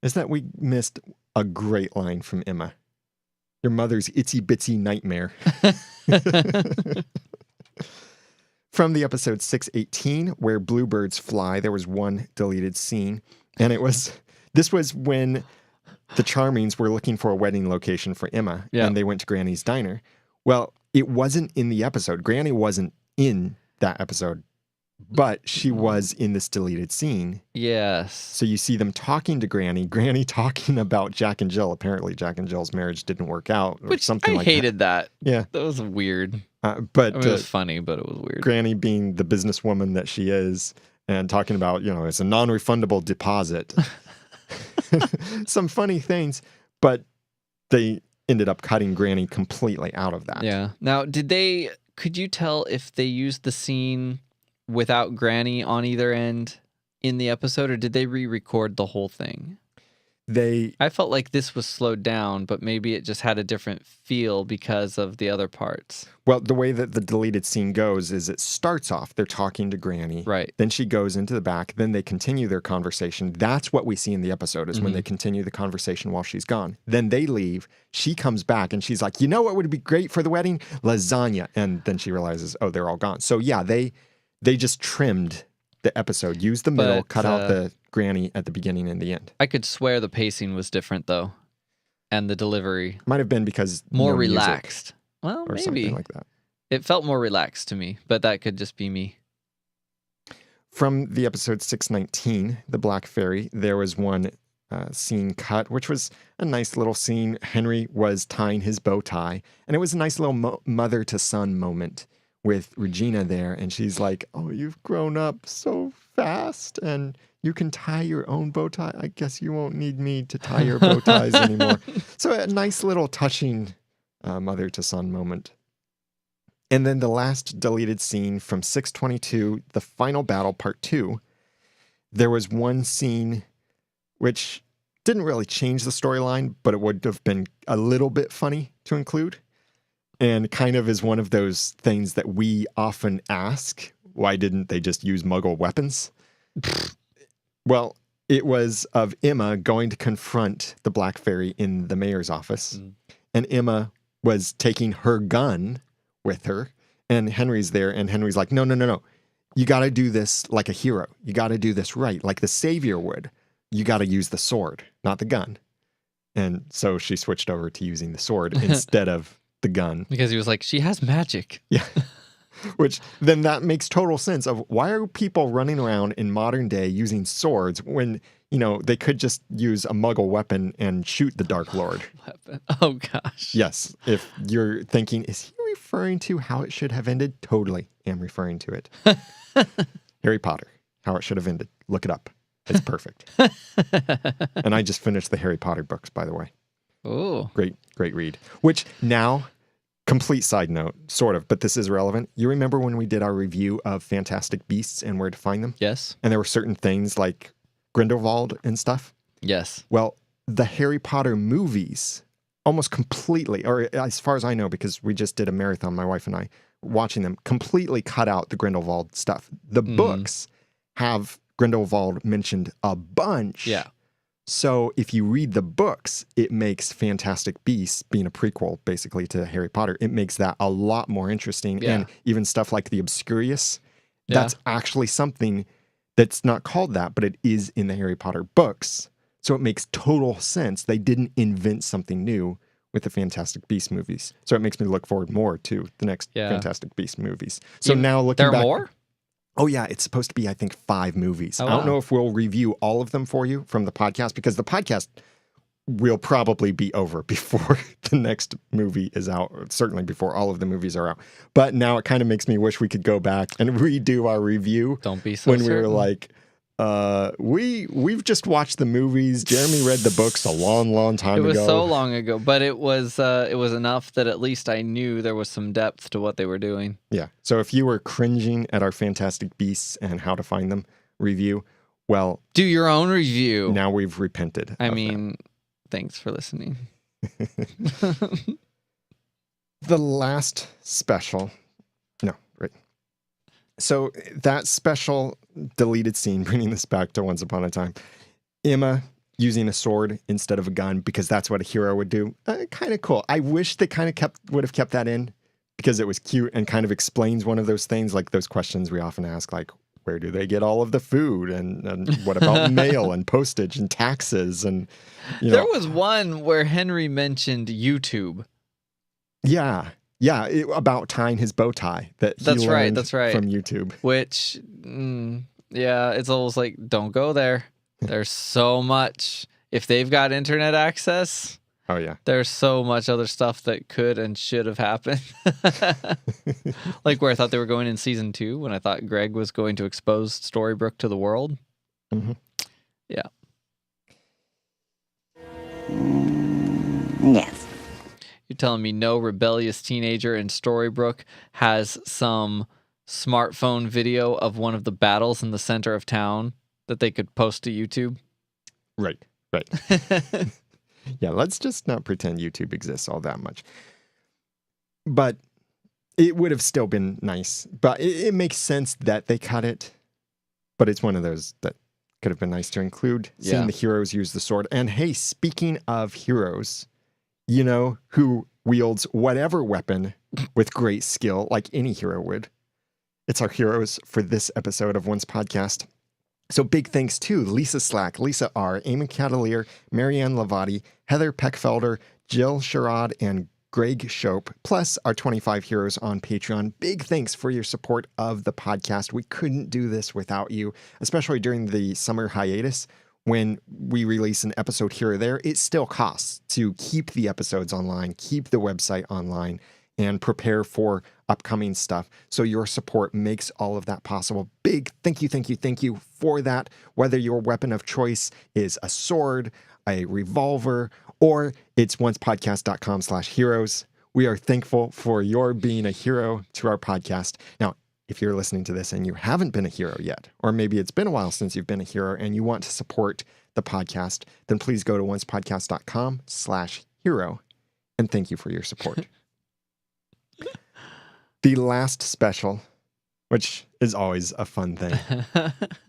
is that we missed a great line from Emma. Your mother's itsy bitsy nightmare. From the episode 618, where bluebirds fly, there was one deleted scene. And this was when the Charmings were looking for a wedding location for Emma. Yeah. And they went to Granny's diner. Well, it wasn't in the episode. Granny wasn't in that episode, but she was in this deleted scene. Yes. So you see them talking to Granny talking about Jack and Jill. Apparently Jack and Jill's marriage didn't work out, or Which something I like that. hated that. Yeah. That was weird. But I mean, it was funny, but it was weird. Granny, being the businesswoman that she is, and talking about, it's a non-refundable deposit. Some funny things, but they ended up cutting Granny completely out of that. Yeah. Now, could you tell if they used the scene without Granny on either end in the episode, or did they re-record the whole thing? I felt like this was slowed down, but maybe it just had a different feel because of the other parts. Well, the way that the deleted scene goes is it starts off, they're talking to Granny. Right. Then she goes into the back. Then they continue their conversation. That's what we see in the episode, is when they continue the conversation while she's gone. Then they leave. She comes back and she's like, you know what would be great for the wedding? Lasagna. And then she realizes, oh, they're all gone. So yeah, they just trimmed the episode, used the middle, cut out the Granny at the beginning and the end. I could swear the pacing was different, though, and the delivery. Might have been because more relaxed. Well, or maybe something like that. It felt more relaxed to me, but that could just be me. From the episode 619, The Black Fairy, there was one scene cut, which was a nice little scene. Henry was tying his bow tie, and it was a nice little mother to son moment with Regina there, and she's like, oh, you've grown up so fast, and you can tie your own bow tie. I guess you won't need me to tie your bow ties anymore. So a nice little touching mother to son moment. And then the last deleted scene from 622, The Final Battle Part 2, there was one scene which didn't really change the storyline, but it would have been a little bit funny to include. and kind of is one of those things that we often ask. Why didn't they just use Muggle weapons? Well, it was of Emma going to confront the Black Fairy in the mayor's office. And Emma was taking her gun with her. And Henry's there. And Henry's like, no. You got to do this like a hero. You got to do this right, like the savior would. You got to use the sword, not the gun. And so she switched over to using the sword instead of the gun. Because he was like, she has magic. Yeah. Which then that makes total sense of why are people running around in modern day using swords when, they could just use a Muggle weapon and shoot the Dark Lord. Weapon. Oh, gosh. Yes. If you're thinking, is he referring to how it should have ended? Totally am referring to it. Harry Potter, how it should have ended. Look it up. It's perfect. And I just finished the Harry Potter books, by the way. Oh. Great read. Which now, complete side note, sort of, but this is relevant. You remember when we did our review of Fantastic Beasts and where to find them? Yes. And there were certain things like Grindelwald and stuff? Yes. Well, the Harry Potter movies almost completely, or as far as I know, because we just did a marathon, my wife and I, watching them, completely cut out the Grindelwald stuff. The books have Grindelwald mentioned a bunch. Yeah. So if you read the books, it makes Fantastic Beasts, being a prequel basically to Harry Potter, it makes that a lot more interesting. Yeah. And even stuff like the Obscurious, that's actually something that's not called that, but it is in the Harry Potter books. So it makes total sense. They didn't invent something new with the Fantastic Beasts movies. So it makes me look forward more to the next Fantastic Beasts movies. So now looking back... There are more? Oh, yeah. It's supposed to be, I think, 5 movies. Oh, I don't know if we'll review all of them for you from the podcast, because the podcast will probably be over before the next movie is out, or certainly before all of the movies are out. But now it kind of makes me wish we could go back and redo our review. Don't be so when certain. We were like, we've just watched the movies. Jeremy read the books a long time ago. It was so long ago, but it was enough that at least I knew there was some depth to what they were doing. Yeah. So if you were cringing at our Fantastic Beasts and How to Find Them review, well, do your own review. Now we've repented. I mean, thanks for listening. The last special. No, right. So that special deleted scene, bringing this back to Once Upon a Time, Emma using a sword instead of a gun, because that's what a hero would do. Kind of cool. I wish they kind of would have kept that in, because it was cute and kind of explains one of those things, like those questions we often ask, like, where do they get all of the food? And what about mail and postage and taxes? And there was one where Henry mentioned YouTube. Yeah. Yeah, about tying his bow tie that he learned from YouTube. Which, it's almost like, don't go there. There's so much. If they've got internet access, oh yeah, there's so much other stuff that could and should have happened. Like where I thought they were going in season 2, when I thought Greg was going to expose Storybrooke to the world. Mm-hmm. Yeah. Yes. You're telling me no rebellious teenager in Storybrooke has some smartphone video of one of the battles in the center of town that they could post to YouTube? Right. Yeah, let's just not pretend YouTube exists all that much. But it would have still been nice. But it makes sense that they cut it. But it's one of those that could have been nice to include, seeing the heroes use the sword. And hey, speaking of heroes... who wields whatever weapon with great skill, like any hero would. It's our heroes for this episode of Once Podcast. So big thanks to Lisa Slack, Lisa R., Eamon Catalier, Marianne Lavati, Heather Peckfelder, Jill Sherrod, and Greg Shope, plus our 25 heroes on Patreon. Big thanks for your support of the podcast. We couldn't do this without you, especially during the summer hiatus. When we release an episode here or there, it still costs to keep the episodes online, keep the website online, and prepare for upcoming stuff. So your support makes all of that possible. Big thank you for that. Whether your weapon of choice is a sword, a revolver, or it's oncepodcast.com/heroes. We are thankful for your being a hero to our podcast. Now, if you're listening to this and you haven't been a hero yet, or maybe it's been a while since you've been a hero and you want to support the podcast, then please go to oncepodcast.com/hero and thank you for your support. The last special, which is always a fun thing,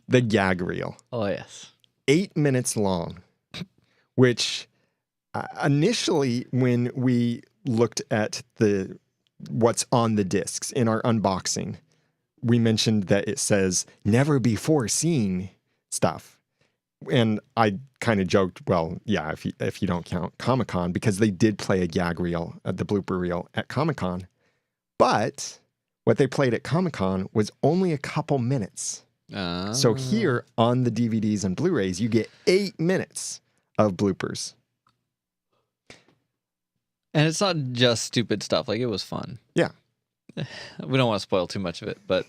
the gag reel. Oh, yes. 8 minutes long, which initially when we looked at what's on the discs in our unboxing, we mentioned that it says never before seen stuff. And I kind of joked, well, yeah, if you don't count Comic-Con, because they did play a gag reel, the blooper reel at Comic-Con. But what they played at Comic-Con was only a couple minutes. So here on the DVDs and Blu-rays, you get 8 minutes of bloopers. And it's not just stupid stuff. Like, it was fun. Yeah. We don't want to spoil too much of it, but...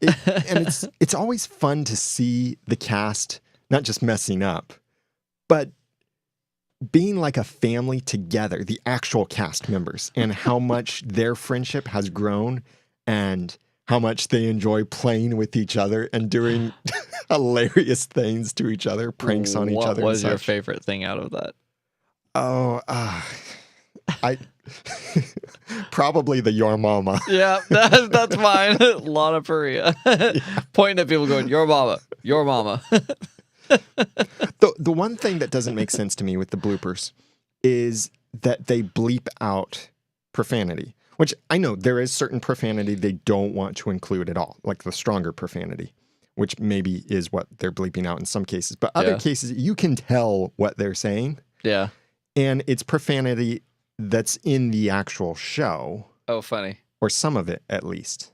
And it's always fun to see the cast not just messing up, but being like a family together, the actual cast members, and how much their friendship has grown and how much they enjoy playing with each other and doing hilarious things to each other, pranks on each other. What was your favorite thing out of that? Oh, I probably the Your Mama. Yeah, that's mine. Lana Parrilla. Pointing at people going, your mama, your mama. The one thing that doesn't make sense to me with the bloopers is that they bleep out profanity, which I know there is certain profanity they don't want to include at all, like the stronger profanity, which maybe is what they're bleeping out in some cases. But other cases, you can tell what they're saying. Yeah. And it's profanity that's in the actual show. Oh, funny. Or some of it, at least.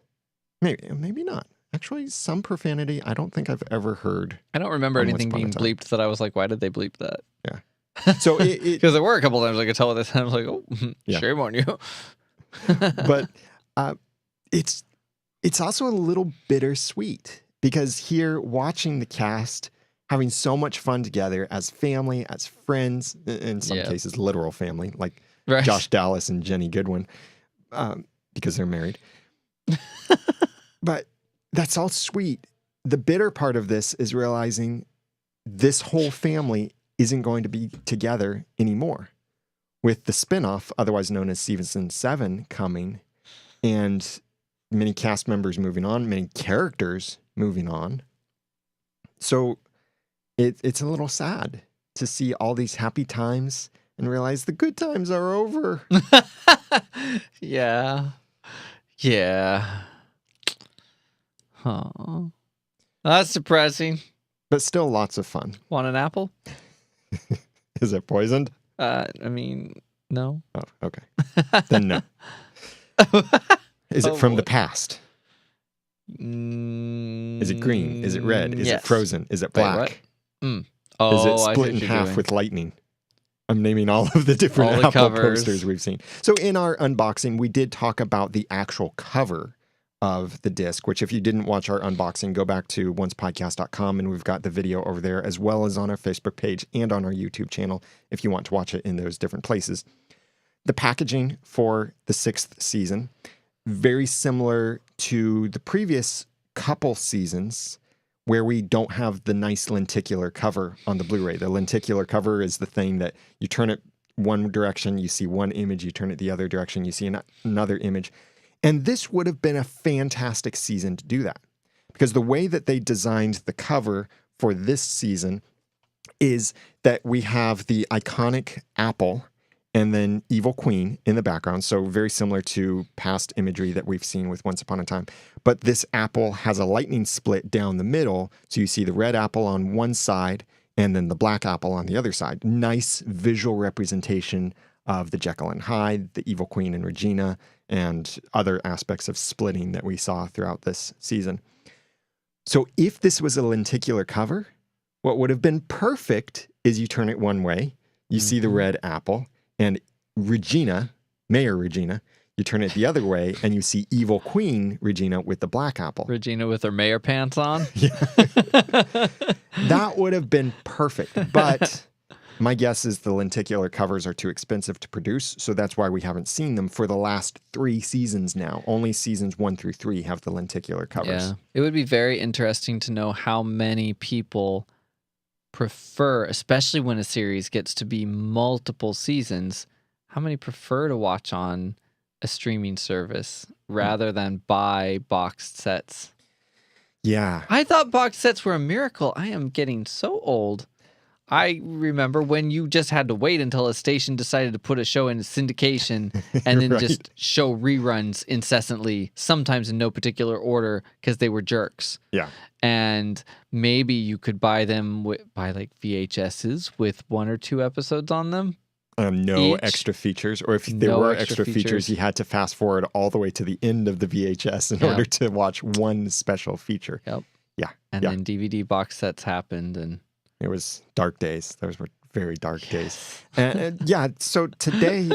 Maybe not. Actually, some profanity I don't think I've ever heard. I don't remember anything being bleeped that I was like, why did they bleep that? Yeah. So because there were a couple times I could tell this, and I was like, oh, shame on you. But it's also a little bittersweet because here, watching the cast having so much fun together as family, as friends, in some cases, literal family, like Josh Dallas and Jenny Goodwin, because they're married. But that's all sweet. The bitter part of this is realizing this whole family isn't going to be together anymore. With the spinoff, otherwise known as Season 7, coming, and many cast members moving on, many characters moving on. So it's a little sad to see all these happy times and realize the good times are over. Yeah. Yeah. Oh, that's depressing. But still lots of fun. Want an apple? Is it poisoned? I mean, no. Oh, okay. Then no. Is it from the past? Is it green? Is it red? Is it frozen? Is it black? Wait, is it split in half with lightning? I'm naming all of the different Apple posters we've seen. So in our unboxing, we did talk about the actual cover of the disc, which if you didn't watch our unboxing, go back to oncepodcast.com and we've got the video over there as well as on our Facebook page and on our YouTube channel if you want to watch it in those different places. The packaging for the 6th season, very similar to the previous couple seasons where we don't have the nice lenticular cover on the Blu-ray. The lenticular cover is the thing that you turn it one direction, you see one image, you turn it the other direction, you see another image. And this would have been a fantastic season to do that because the way that they designed the cover for this season is that we have the iconic apple and then Evil Queen in the background. So very similar to past imagery that we've seen with Once Upon a Time. But this apple has a lightning split down the middle. So you see the red apple on one side and then the black apple on the other side. Nice visual representation of the Jekyll and Hyde, the Evil Queen and Regina, and other aspects of splitting that we saw throughout this season. So if this was a lenticular cover, what would have been perfect is you turn it one way, you see the red apple, and Regina, Mayor Regina, you turn it the other way, and you see Evil Queen Regina with the black apple. Regina with her mayor pants on? Yeah. That would have been perfect, but my guess is the lenticular covers are too expensive to produce, so that's why we haven't seen them for the last 3 seasons now. Only seasons 1 through 3 have the lenticular covers. Yeah. It would be very interesting to know how many people prefer, especially when a series gets to be multiple seasons, how many prefer to watch on a streaming service rather than buy boxed sets. Yeah. I thought box sets were a miracle. I am getting so old. I remember when you just had to wait until a station decided to put a show in syndication and then Right. just show reruns incessantly, sometimes in no particular order because they were jerks. Yeah. And maybe you could buy them by like VHSs with 1 or 2 episodes on them. No Each? extra features, or if there No were extra extra features, features. you had to fast forward all the way to the end of the VHS in Yep. order to watch one special feature. Yep. Yeah. And yeah. then DVD box sets happened, and It was dark days. Those were very dark days. And yeah, so today,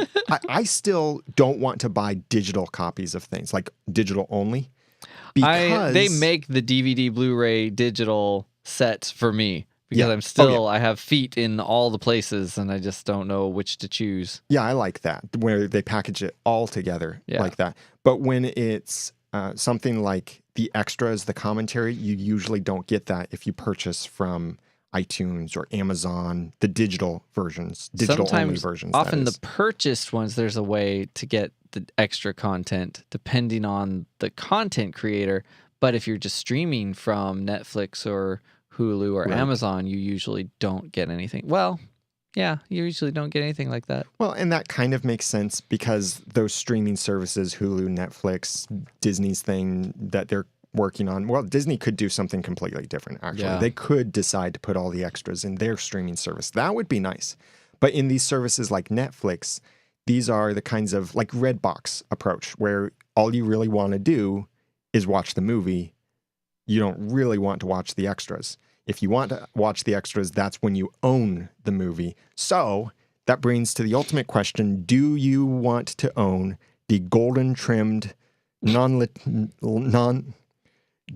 I still don't want to buy digital copies of things, like digital only. Because they make the DVD, Blu-ray, digital sets for me because I have feet in all the places and I just don't know which to choose. Yeah, I like that, where they package it all together Yeah. like that. But when it's something like the extras, the commentary, you usually don't get that if you purchase from iTunes or Amazon, the digital versions, digital-only versions. Often the purchased ones, there's a way to get the extra content depending on the content creator. But if you're just streaming from Netflix or Hulu or Right. Amazon, you usually don't get anything. Well, yeah, you usually don't get anything like that. Well, and that kind of makes sense because those streaming services, Hulu, Netflix, Disney's thing that they're working on, well, Disney could do something completely different, actually. Yeah. They could decide to put all the extras in their streaming service. That would be nice. But in these services like Netflix, these are the kinds of like Redbox approach where all you really want to do is watch the movie. You don't really want to watch the extras. If you want to watch the extras, that's when you own the movie. So that brings to the ultimate question. Do you want to own the golden trimmed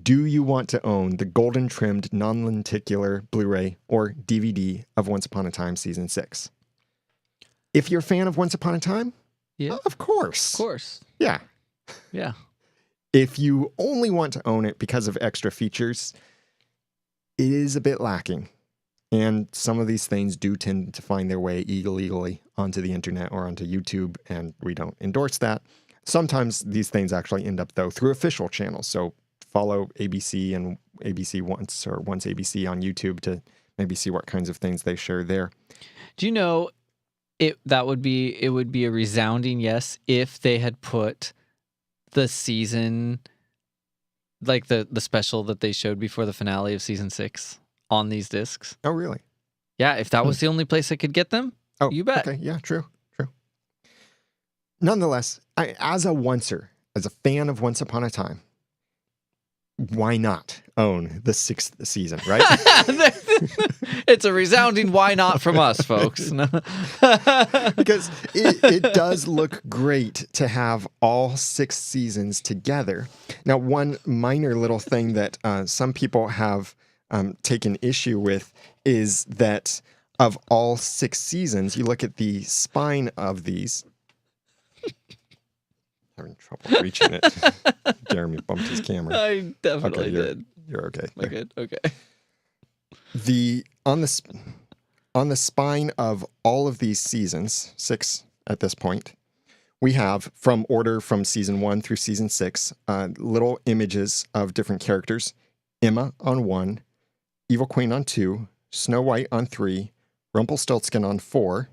do you want to own the golden trimmed non-lenticular Blu-ray or DVD of Once Upon a Time Season 6? If you're a fan of Once Upon a Time, Yeah, of course. of course. Yeah. Yeah. If you only want to own it because of extra features, it is a bit lacking. And some of these things do tend to find their way illegally onto the internet or onto YouTube, and we don't endorse that. Sometimes these things actually end up, though, through official channels. So follow ABC and ABC Once or Once ABC on YouTube to maybe see what kinds of things they share there. Do you know it would be a resounding yes if they had put the season, like the special that they showed before the finale of season 6 on these discs. Oh, really? Yeah, if that was the only place I could get them, Oh, you bet. Okay, yeah, true. Nonetheless, as a oncer, as a fan of Once Upon a Time, why not own the 6th season, right? It's a resounding why not from us, folks. Because it does look great to have all 6 seasons together. Now, one minor little thing that some people have taken issue with is that of all 6 seasons, you look at the spine of these. Having trouble reaching it. Jeremy bumped his camera. I definitely did. You're okay. I good. Okay. On the spine of all of these seasons, 6 at this point, we have from season 1 through season 6, little images of different characters. Emma on 1, Evil Queen on 2, Snow White on 3, Rumpelstiltskin on 4,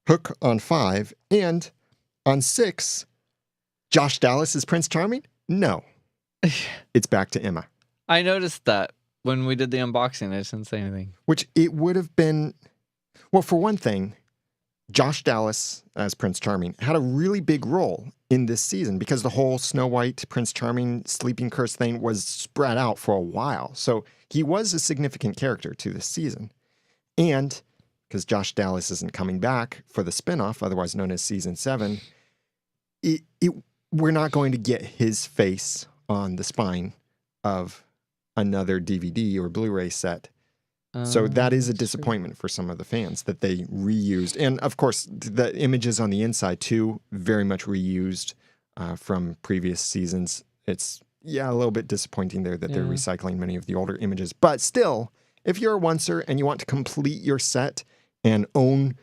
Hook on 5, and on 6, Josh Dallas is Prince Charming? No. It's back to Emma. I noticed that when we did the unboxing. I just didn't say anything. Which it would have been, well, for one thing, Josh Dallas as Prince Charming had a really big role in this season because the whole Snow White, Prince Charming, sleeping curse thing was spread out for a while. So he was a significant character to this season. And because Josh Dallas isn't coming back for the spinoff, otherwise known as season 7, we're not going to get his face on the spine of another DVD or Blu-ray set. So that is a disappointment for some of the fans that they reused. And of course, the images on the inside too, very much reused from previous seasons. It's, a little bit disappointing there that they're recycling many of the older images. But still, if you're a oncer and you want to complete your set and own,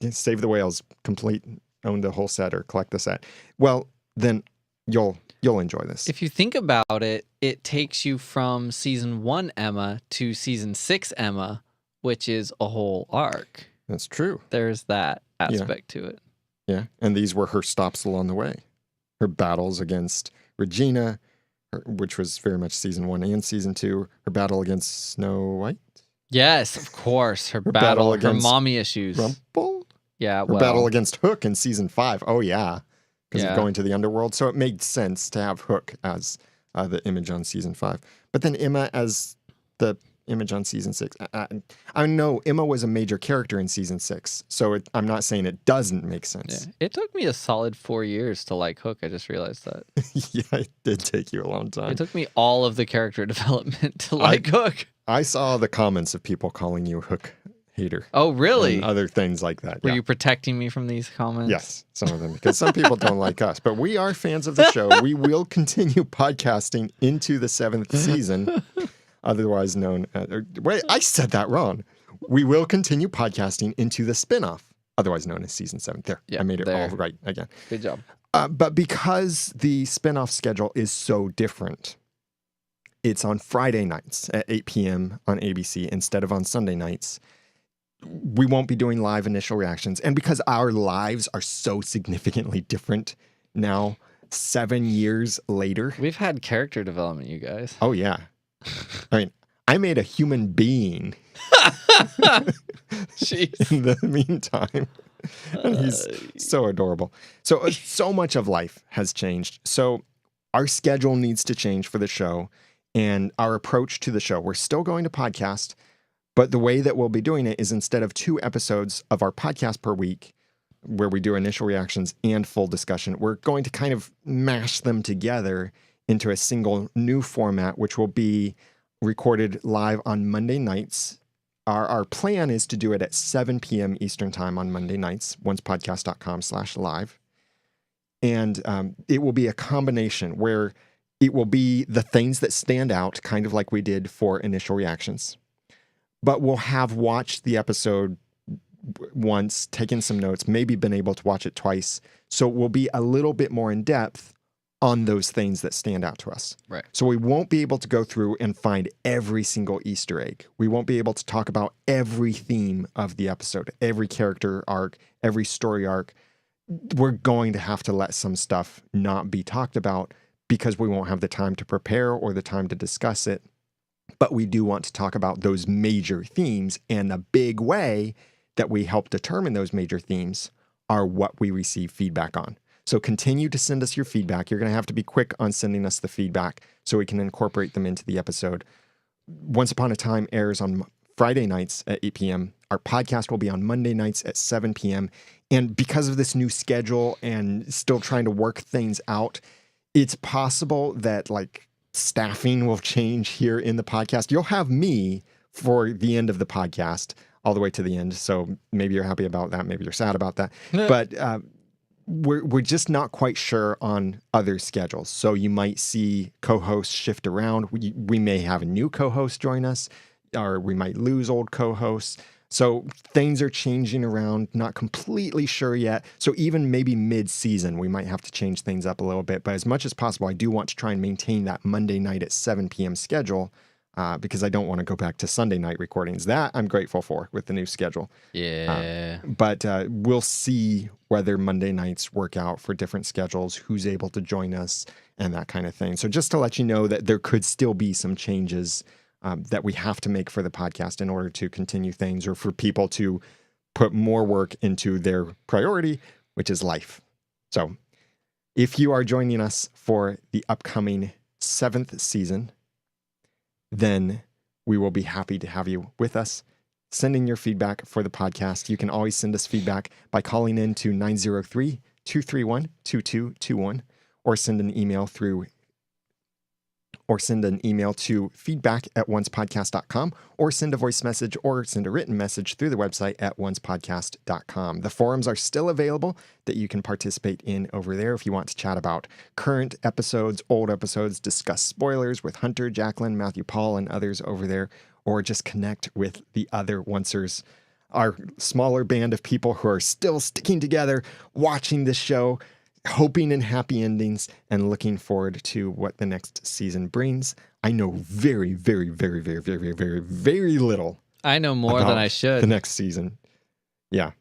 Save the Whales, complete own the whole set or collect the set, well, then you'll enjoy this. If you think about it, it takes you from season 1 Emma to season 6 Emma, which is a whole arc. That's true. There's that aspect to it. Yeah, and these were her stops along the way. Her battles against Regina, which was very much season 1 and season 2. Her battle against Snow White. Yes, of course. Her battle battle, her against mommy issues. Rumple? Yeah, Her well, battle against Hook in season 5. Oh, yeah. Because Yeah. of going to the underworld. So it made sense to have Hook as the image on season 5. But then Emma as the image on season 6. I know Emma was a major character in season 6. So I'm not saying it doesn't make sense. yeah. It took me a solid 4 years to like Hook. I just realized that. Yeah, it did take you a long It time. took me all of the character development to like Hook. I saw the comments of people calling you Hook hater. Oh, really? And other things like that. Were Yeah. you protecting me from these comments? Yes, some of them, because some people don't like us, but we are fans of the show. We will continue podcasting into the 7th season, otherwise known as, wait, I said that wrong. We will continue podcasting into the spinoff, otherwise known as season 7. There, Yeah, I made it there. all right again. Good job. But because the spinoff schedule is so different, it's on Friday nights at 8 p.m. on ABC instead of on Sunday nights. We won't be doing live initial reactions. And because our lives are so significantly different now, 7 years later. We've had character development, you guys. Oh, yeah. I mean, I made a human being Jeez. in the meantime. And he's so adorable. So much of life has changed. So our schedule needs to change for the show and our approach to the show. We're still going to podcast, but the way that we'll be doing it is instead of 2 episodes of our podcast per week, where we do initial reactions and full discussion, we're going to kind of mash them together into a single new format, which will be recorded live on Monday nights. Our plan is to do it at 7 p.m. Eastern time on Monday nights, oncepodcast.com/live. And it will be a combination where it will be the things that stand out, kind of like we did for initial reactions. But we'll have watched the episode once, taken some notes, maybe been able to watch it twice. So we'll be a little bit more in depth on those things that stand out to us. Right. So we won't be able to go through and find every single Easter egg. We won't be able to talk about every theme of the episode, every character arc, every story arc. We're going to have to let some stuff not be talked about because we won't have the time to prepare or the time to discuss it. But we do want to talk about those major themes, and the big way that we help determine those major themes are what we receive feedback on. So continue to send us your feedback. You're going to have to be quick on sending us the feedback so we can incorporate them into the episode. Once Upon a Time airs on Friday nights at 8 p.m. Our podcast will be on Monday nights at 7 p.m. And because of this new schedule and still trying to work things out, it's possible that like staffing will change here in the podcast. You'll have me for the end of the podcast all the way to the end. So maybe you're happy about that. Maybe you're sad about that. But we're just not quite sure on other schedules. So you might see co-hosts shift around. We may have a new co-host join us, or we might lose old co-hosts. So things are changing around, not completely sure yet. So even maybe mid-season, we might have to change things up a little bit. But as much as possible, I do want to try and maintain that Monday night at 7 p.m. schedule because I don't want to go back to Sunday night recordings. That I'm grateful for with the new schedule. Yeah. But we'll see whether Monday nights work out for different schedules, who's able to join us, and that kind of thing. So just to let you know that there could still be some changes that we have to make for the podcast in order to continue things, or for people to put more work into their priority, which is life. So if you are joining us for the upcoming 7th season, then we will be happy to have you with us. Sending your feedback for the podcast. You can always send us feedback by calling in to 903-231-2221 or send an email to feedback@oncepodcast.com, or send a voice message or send a written message through the website at oncepodcast.com. The forums are still available that you can participate in over there if you want to chat about current episodes, old episodes, discuss spoilers with Hunter, Jacqueline, Matthew Paul, and others over there, or just connect with the other Oncers our smaller band of people who are still sticking together, watching this show, hoping in happy endings, and looking forward to what the next season brings. I know very, very, very, very, very, very, very, very little. I know more than I should. The next season. Yeah.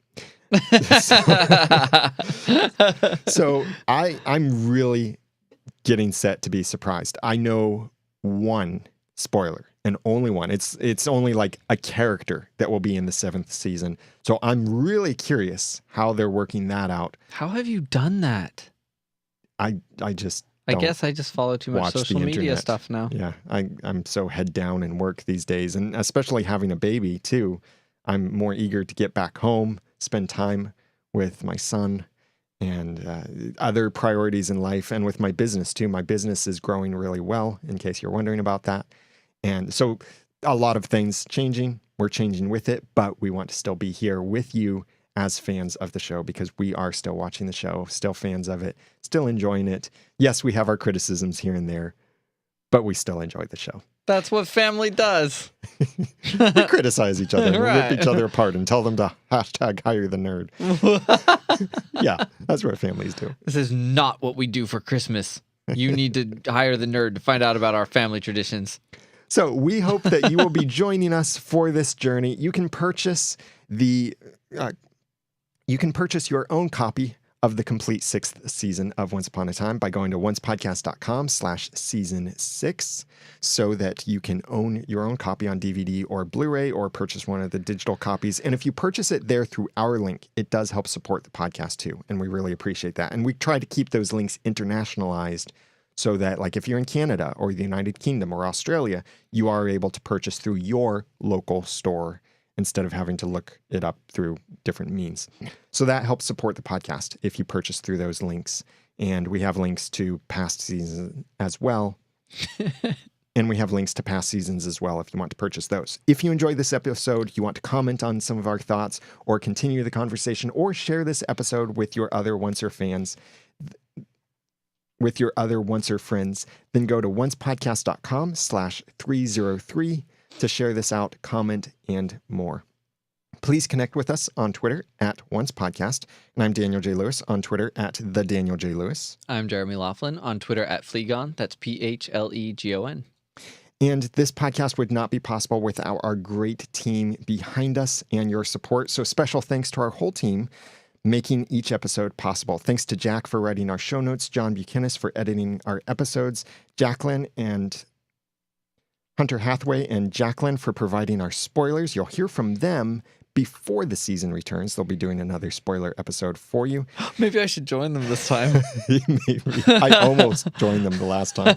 So I'm really getting set to be surprised. I know one spoiler and only one. It's only like a character that will be in the 7th season. So I'm really curious how they're working that out. How have you done that? I guess I just follow too much social media stuff now. Yeah, I'm so head down in work these days, and especially having a baby too. I'm more eager to get back home, spend time with my son, and other priorities in life, and with my business too. My business is growing really well, in case you're wondering about that. And so a lot of things changing. We're changing with it, but we want to still be here with you as fans of the show, because we are still watching the show, still fans of it, still enjoying it. Yes, we have our criticisms here and there, but we still enjoy the show. That's what family does. We criticize each other, Right. rip each other apart, and tell them to hashtag hire the nerd. Yeah, that's what families do. This is not what we do for Christmas. You need to hire the nerd to find out about our family traditions. So we hope that you will be joining us for this journey. You can purchase your own copy of the complete 6th season of Once Upon a Time by going to oncepodcast.com/season6 so that you can own your own copy on DVD or Blu-ray, or purchase one of the digital copies. And if you purchase it there through our link, it does help support the podcast too. And we really appreciate that. And we try to keep those links internationalized so that, like, if you're in Canada or the United Kingdom or Australia, you are able to purchase through your local store instead of having to look it up through different means. So that helps support the podcast if you purchase through those links. And we have links to past seasons as well. And we have links to past seasons as well if you want to purchase those. If you enjoyed this episode, you want to comment on some of our thoughts or continue the conversation or share this episode with your other Oncer fans, with your other Oncer friends, then go to oncepodcast.com/303 to share this out, comment, and more. Please connect with us on Twitter @OncePodcast. And I'm Daniel J. Lewis on Twitter @TheDanielJLewis. I'm Jeremy Laughlin on Twitter @Fleegon. That's PHLEGON. And this podcast would not be possible without our great team behind us and your support. So special thanks to our whole team making each episode possible. Thanks to Jack for writing our show notes, John Buchanan for editing our episodes, Jacqueline and Hunter Hathaway and Jacqueline for providing our spoilers. You'll hear from them before the season returns. They'll be doing another spoiler episode for you. Maybe I should join them this time. Maybe. I almost joined them the last time.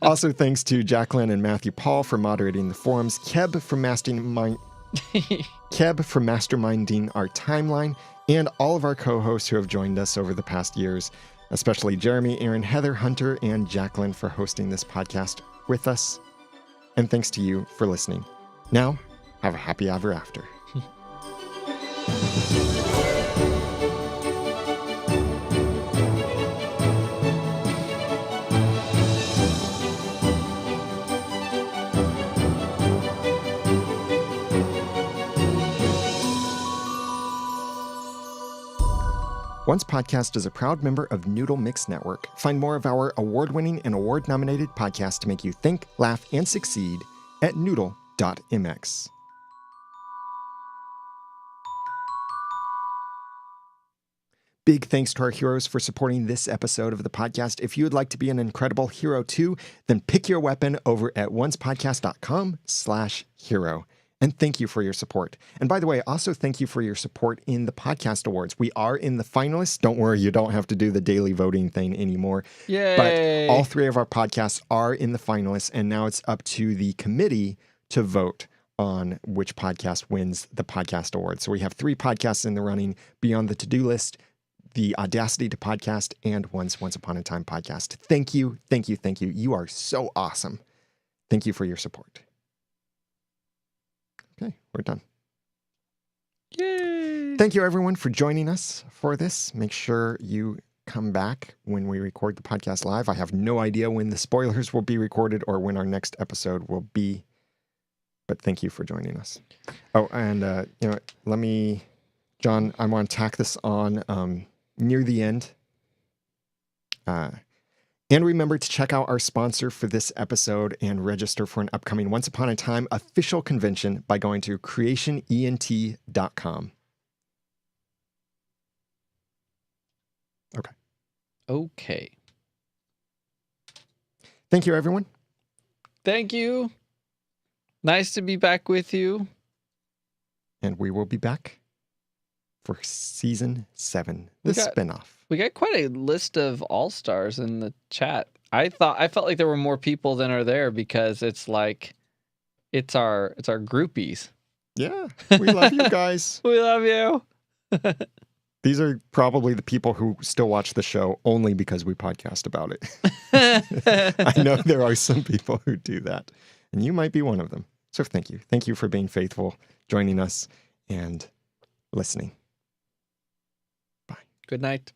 Also, thanks to Jacqueline and Matthew Paul for moderating the forums, Keb for masterminding our timeline, and all of our co-hosts who have joined us over the past years, especially Jeremy, Aaron, Heather, Hunter, and Jacqueline for hosting this podcast with us. And thanks to you for listening. Now, have a happy ever after. Once Podcast is a proud member of Noodle.mx Network. Find more of our award-winning and award-nominated podcasts to make you think, laugh, and succeed at Noodle.mx. Big thanks to our heroes for supporting this episode of the podcast. If you would like to be an incredible hero too, then pick your weapon over at oncepodcast.com/hero. And thank you for your support. And by the way, also thank you for your support in the podcast awards. We are in the finalists. Don't worry, you don't have to do the daily voting thing anymore. Yay! But all 3 of our podcasts are in the finalists, and now it's up to the committee to vote on which podcast wins the podcast award. So we have 3 podcasts in the running: Beyond the To-Do List, the Audacity to Podcast, and Once Upon a Time podcast. Thank you, thank you, thank you. You are so awesome. Thank you for your support. Okay, we're done. Yay! Thank you, everyone, for joining us for this. Make sure you come back when we record the podcast live. I have no idea when the spoilers will be recorded or when our next episode will be, But thank you for joining us. Oh, and let me, John, I want to tack this on near the end. And remember to check out our sponsor for this episode and register for an upcoming Once Upon a Time official convention by going to creationent.com. Okay. Thank you, everyone. Thank you. Nice to be back with you. And we will be back for season 7, the spinoff. We got quite a list of all-stars in the chat. I felt like there were more people than are there because it's like it's our groupies. Yeah, we love you guys. We love you. These are probably the people who still watch the show only because we podcast about it. I know there are some people who do that, and you might be one of them. So thank you. Thank you for being faithful, joining us, and listening. Bye. Good night.